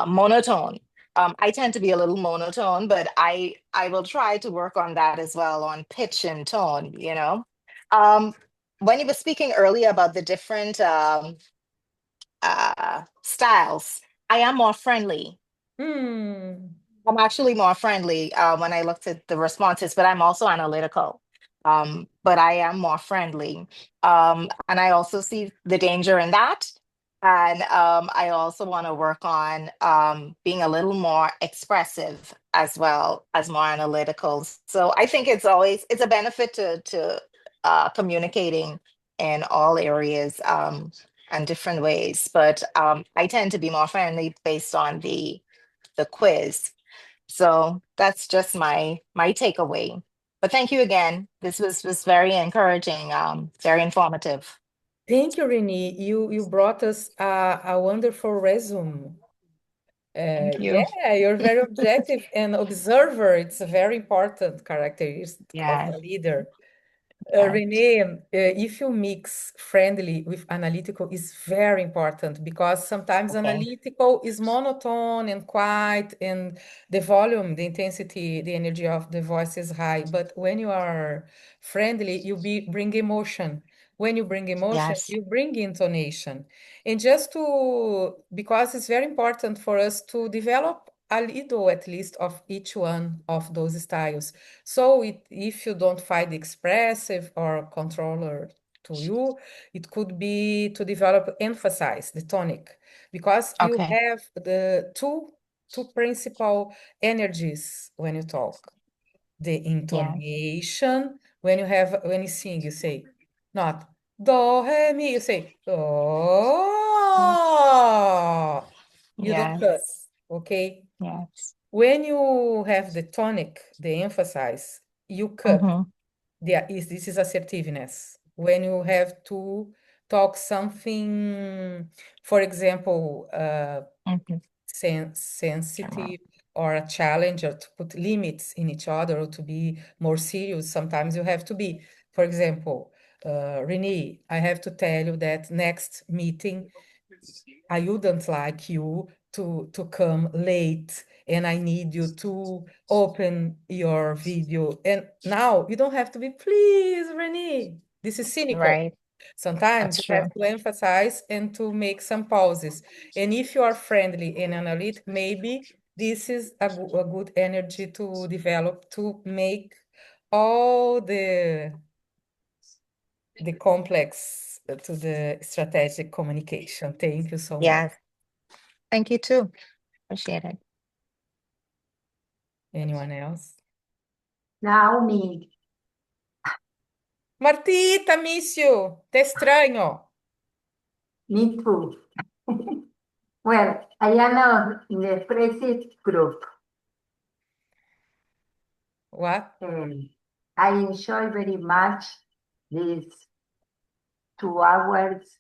monotone. I tend to be a little monotone, but I will try to work on that as well, on pitch and tone, When you were speaking earlier about the different styles, I am more friendly. I'm actually more friendly when I looked at the responses, but I'm also analytical. But I am more friendly. And I also see the danger in that. And I also want to work on being a little more expressive as well as more analytical. So I think it's a benefit to communicating in all areas and different ways. But I tend to be more friendly based on the quiz. So that's just my takeaway. But thank you again. This was very encouraging, very informative. Thank you, Renee. You brought us a wonderful resume. Thank you. Yeah, you're very objective and observer. It's a very important characteristic of a leader. Renee, if you mix friendly with analytical is very important, because sometimes analytical is monotone and quiet, and the volume, the intensity, the energy of the voice is high. But when you are friendly, bring emotion. When you bring emotion, you bring intonation. And because it's very important for us to develop a little, at least, of each one of those styles. So if you don't find expressive or controller to you, it could be to develop, emphasize the tonic, because you have the two principal energies when you talk. The intonation, when you sing, you say not do, re, mi, you say do. You don't cut, okay? Yes. When you have the tonic, the emphasis, you cut. This is assertiveness. When you have to talk something, for example, sensitive or a challenge, or to put limits in each other, or to be more serious, sometimes you have to be. For example, Renee, I have to tell you that next meeting, I wouldn't like you to come late, and I need you to open your video. And now you don't have to be, please, Renee. This is cynical. Right. Sometimes That's you have true. to emphasize and to make some pauses. And if you are friendly and analytic, maybe this is a good energy to develop, to make all the complex to the strategic communication. Thank you so much. Yes. Thank you, too. Appreciate it. Anyone else? Now me. Martita, miss you. Te extraño. Me too. Well, I am in the expressive group. What? I enjoy very much these 2 hours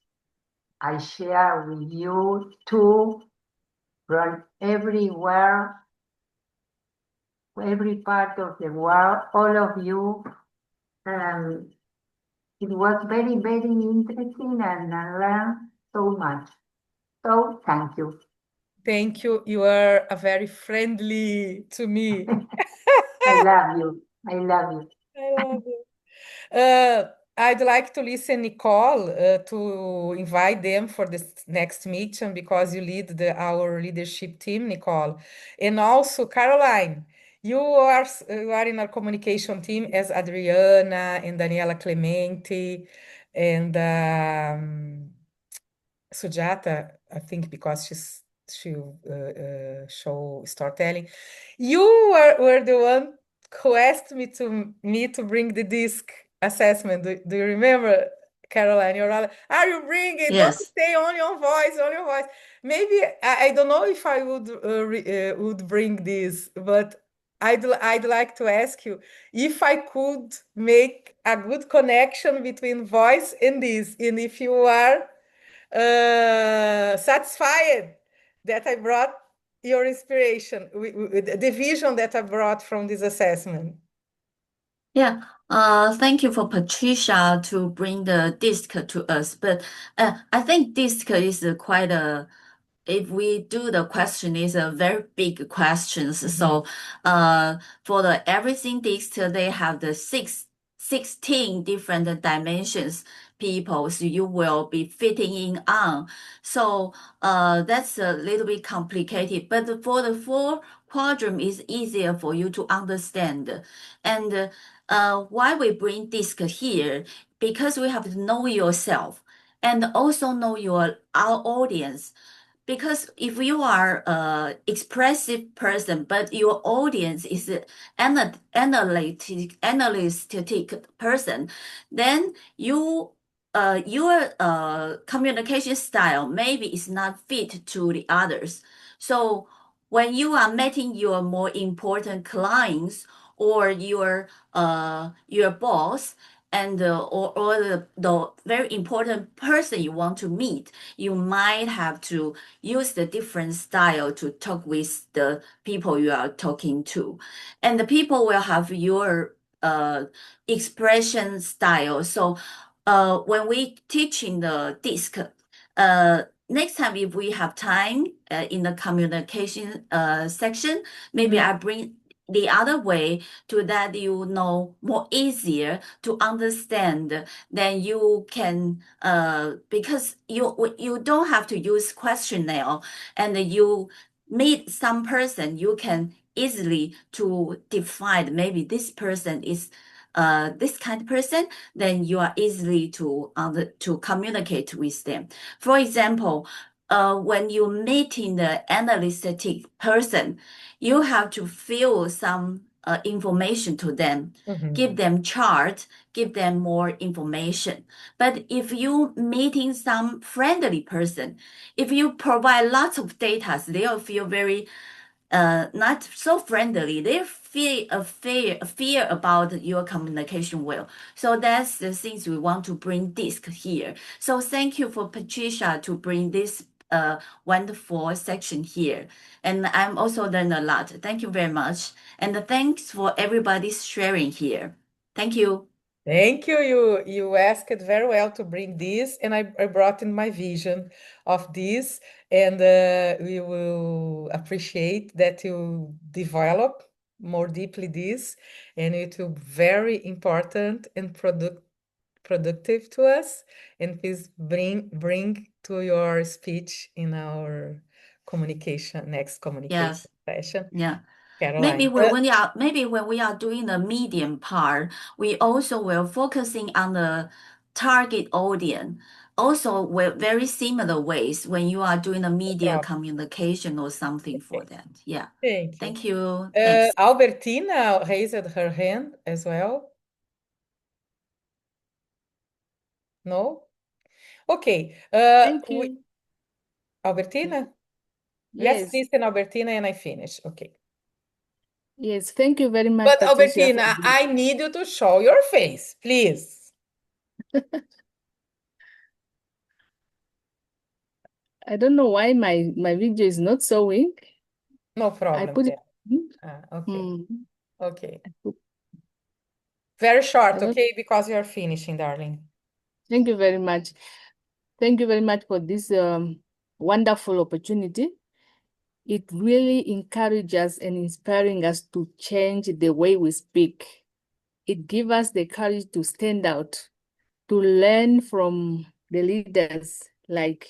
I share with you two from everywhere, every part of the world, all of you. It was very, very interesting and I learned so much. So thank you. Thank you. You are very friendly to me. I love you. I love you. I love you. I'd like to listen, Nicole, to invite them for this next meeting because you lead our leadership team, Nicole. And also, Caroline, you are in our communication team as Adriana and Daniela Clemente and Sujata, I think because she show storytelling. You were the one who asked me to bring the disc assessment. Do you remember, Caroline? Are you bringing? Don't Yes. stay on your voice, on your voice. Maybe I don't know if I would bring this, but I'd like to ask you if I could make a good connection between voice and this, and if you are satisfied that I brought your inspiration, the vision that I brought from this assessment. Yeah, thank you for Patricia to bring the disc to us. But I think disc is quite a, if we do the question, is a very big questions. So for the everything disc, they have the 16 different dimensions people so you will be fitting in on. So that's a little bit complicated, but for the 4 quadrant is easier for you to understand. And why we bring disc here? Because we have to know yourself and also know our audience. Because if you are an expressive person, but your audience is an analytic person, then your communication style maybe is not fit to the others. So when you are meeting your more important clients or your boss, and or the very important person you want to meet, you might have to use the different style to talk with the people you are talking to. And the people will have your expression style. So when we teach in the disc, next time if we have time in the communication section, maybe I bring the other way to that you know more easier to understand, then you can because you don't have to use questionnaire and you meet some person you can easily to define maybe this person is this kind of person, then you are easily to communicate with them. For example, when you're meeting the analytic person, you have to fill some information to them, give them chart, give them more information. But if you meeting some friendly person, if you provide lots of data, they'll feel very not so friendly. They feel a fear about your communication well. So that's the things we want to bring disc here. So thank you for Patricia to bring this wonderful section here. And I'm also learned a lot. Thank you very much. And thanks for everybody's sharing here. Thank you. Thank you. You asked very well to bring this, and I brought in my vision of this, and we will appreciate that you develop more deeply this, and it will be very important and productive to us. And please bring to your speech in our next communication session. Yeah. Caroline. Maybe when we are doing the medium part, we also will focusing on the target audience. Also, with very similar ways when you are doing a media communication or something for that. Yeah. Thank you. Thank you. Thanks. Albertina raised her hand as well. No? Okay. Thank you. Albertina? Yes. Let's listen, Albertina, and I finish. Okay. Yes, thank you very much, But Patricia. Albertina, I need you to show your face, please. I don't know why my video is not showing. No I problem put it. there. Okay. Hmm. Okay. Very short, I don't- okay? Because you're finishing, darling. Thank you very much. Thank you very much for this wonderful opportunity. It really encourages and inspiring us to change the way we speak. It gives us the courage to stand out, to learn from the leaders, like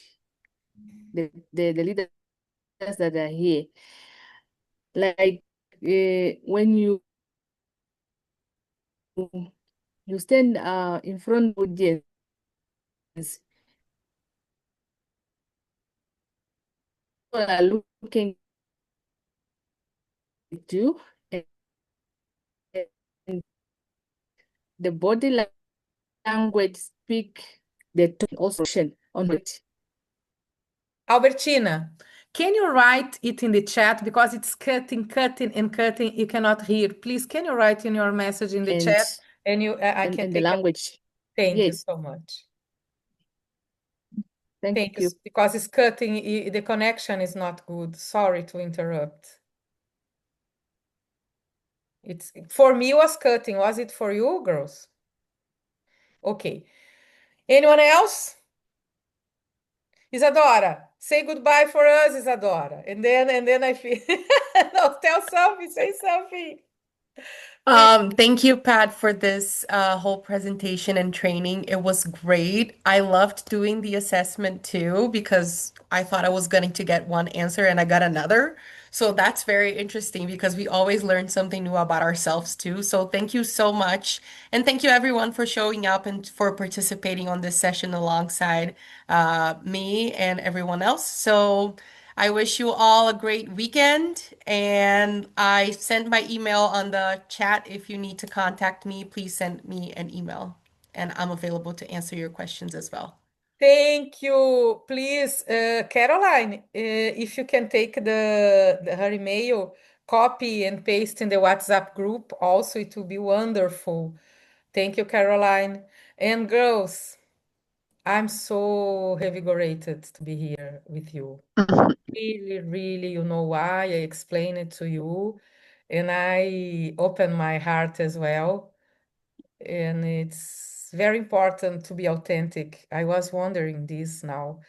the leaders that are here. Like when you stand in front of audience, people are looking at you, and the body language speak the tone also on it. Albertina, can you write it in the chat because it's cutting, and cutting. You cannot hear. Please, can you write in your message in the chat and I can and the take language. Thank you Yes. so much. Thank you. Because it's cutting. The connection is not good. Sorry to interrupt. It's for me it was cutting. Was it for you, girls? Okay. Anyone else? Isadora, say goodbye for us, Isadora. And then I feel no, tell something, say something. Thank you, Pat, for this whole presentation and training. It was great. I loved doing the assessment too because I thought I was going to get one answer and I got another. So that's very interesting because we always learn something new about ourselves too. So thank you so much. And thank you everyone for showing up and for participating on this session alongside me and everyone else. So I wish you all a great weekend, and I sent my email on the chat. If you need to contact me, please send me an email, and I'm available to answer your questions as well. Thank you. Please, Caroline, if you can take her email, copy and paste in the WhatsApp group also, it will be wonderful. Thank you, Caroline. And girls, I'm so revigorated to be here with you. Really, really, you know why I explain it to you, and I open my heart as well. And it's very important to be authentic. I was wondering this now,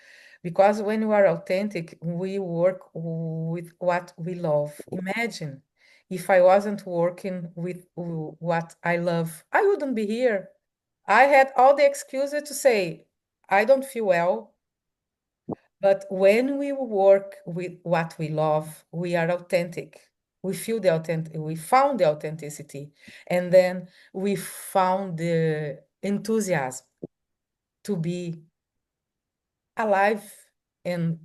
because when you are authentic, we work with what we love. Imagine if I wasn't working with what I love, I wouldn't be here. I had all the excuses to say, I don't feel well. But when we work with what we love, we are authentic. We feel the authentic, we found the authenticity, and then we found the enthusiasm to be alive and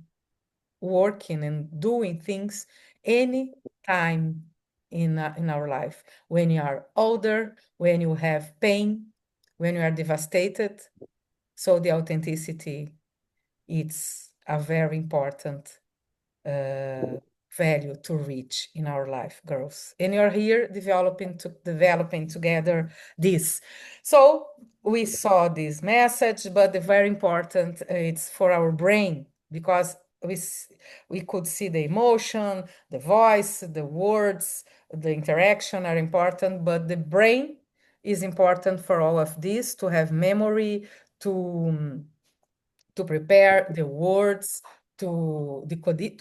working and doing things any time in our life. When you are older, when you have pain, when you are devastated. So the authenticity, it's a very important value to reach in our life, girls. And you're here developing together this. So we saw this message, but the very important, it's for our brain, because we could see the emotion, the voice, the words, the interaction are important, but the brain is important for all of this, to have memory, to prepare the words, to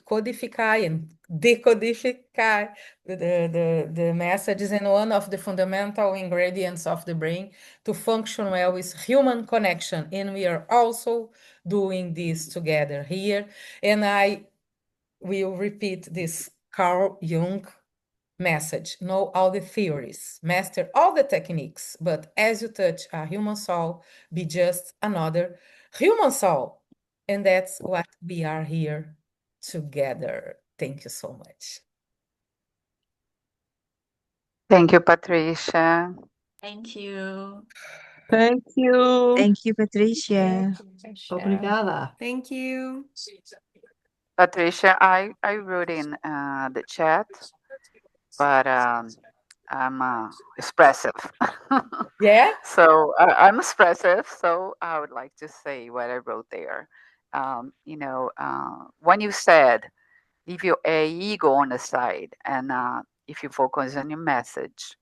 codify and decodify the messages. And one of the fundamental ingredients of the brain to function well is human connection. And we are also doing this together here. And I will repeat this Carl Jung message, know all the theories, master all the techniques, but as you touch a human soul, be just another human soul. And that's what we are here together. Thank you so much. Thank you, Patricia. Thank you. Thank you. Thank you, Patricia. Obrigada. Thank you. Patricia, I wrote in the chat, but I'm expressive. Yeah? So I'm expressive, so I would like to say what I wrote there. When you said, leave your ego on the side, and if you focus on your message,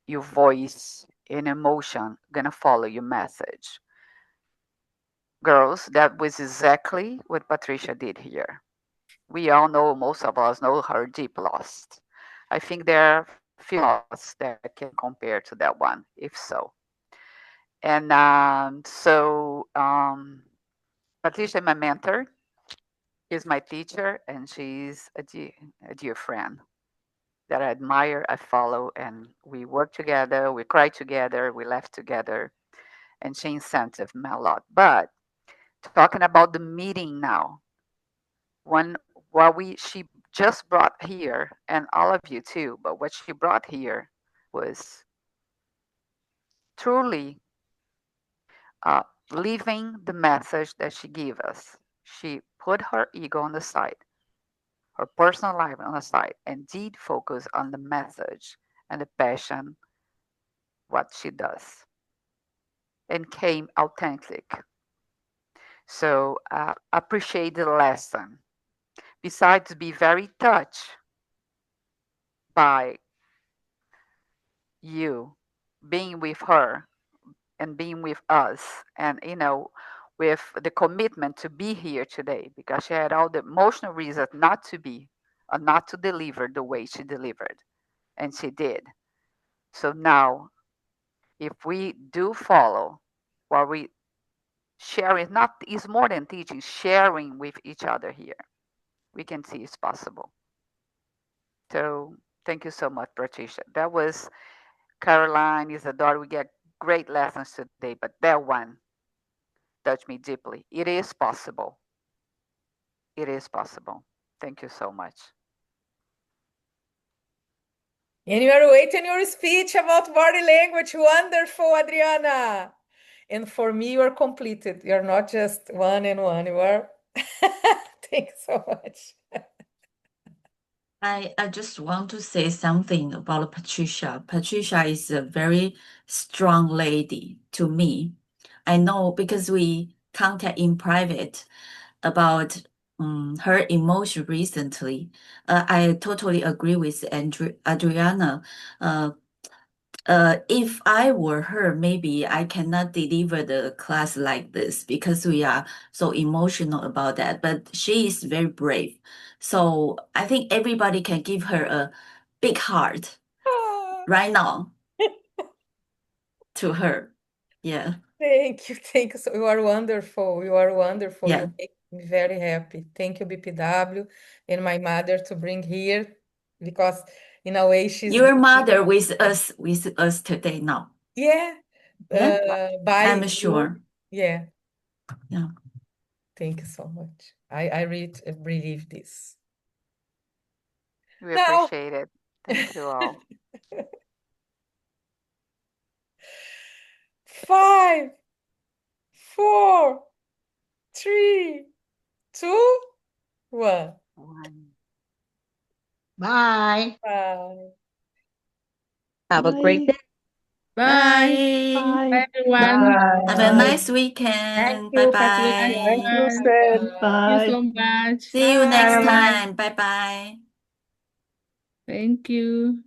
your voice and emotion gonna follow your message. Girls, that was exactly what Patricia did here. We all know, most of us know her deep loss. I think there are few loss that can compare to that one, if so. And Patricia, my mentor, is my teacher, and she's a dear friend that I admire, I follow, and we work together, we cry together, we laugh together, and she incentivized me a lot. But talking about the meeting now, she just brought here, and all of you too, but what she brought here was truly living the message that she gave us. She put her ego on the side, her personal life on the side, and did focus on the message and the passion, what she does, and came authentic. So appreciate the lesson. Besides, be very touched by you being with her and being with us, and with the commitment to be here today, because she had all the emotional reasons not to be or not to deliver the way she delivered, and she did. So now, if we do follow what we sharing, not is more than teaching, sharing with each other here, we can see it's possible. So thank you so much, Patricia. That was Caroline, Izadora. We get great lessons today, but that one touched me deeply. It is possible. It is possible. Thank you so much. And you are waiting your speech about body language. Wonderful, Adriana. And for me, you are completed. You're not just one and one. You are. Thanks so much. I just want to say something about Patricia. Patricia is a very strong lady to me. I know because we contact in private about her emotion recently. I totally agree with Adriana. If I were her, maybe I cannot deliver the class like this because we are so emotional about that. But she is very brave. So I think everybody can give her a big heart right now to her. Yeah. Thank you. Thank you. So you are wonderful. You are wonderful. Yeah. You make me very happy. Thank you, BPW, and my mother to bring here, because in a way she's Your the mother with us today now. Yeah. Yeah. By I'm you. sure. Yeah. Yeah. Thank you so much. I really believe this. We Now, appreciate it. Thank you all. 5, 4, 3, 2, 1. Bye. Bye. Have a great day. Bye. Bye, everyone. Bye. Have a nice Thank weekend. you, Bye-bye. Thank you, Patricia. Seth. Thank you Bye. so much. See you next Caroline. time. Bye-bye. Thank you.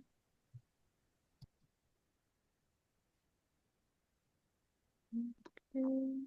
Okay.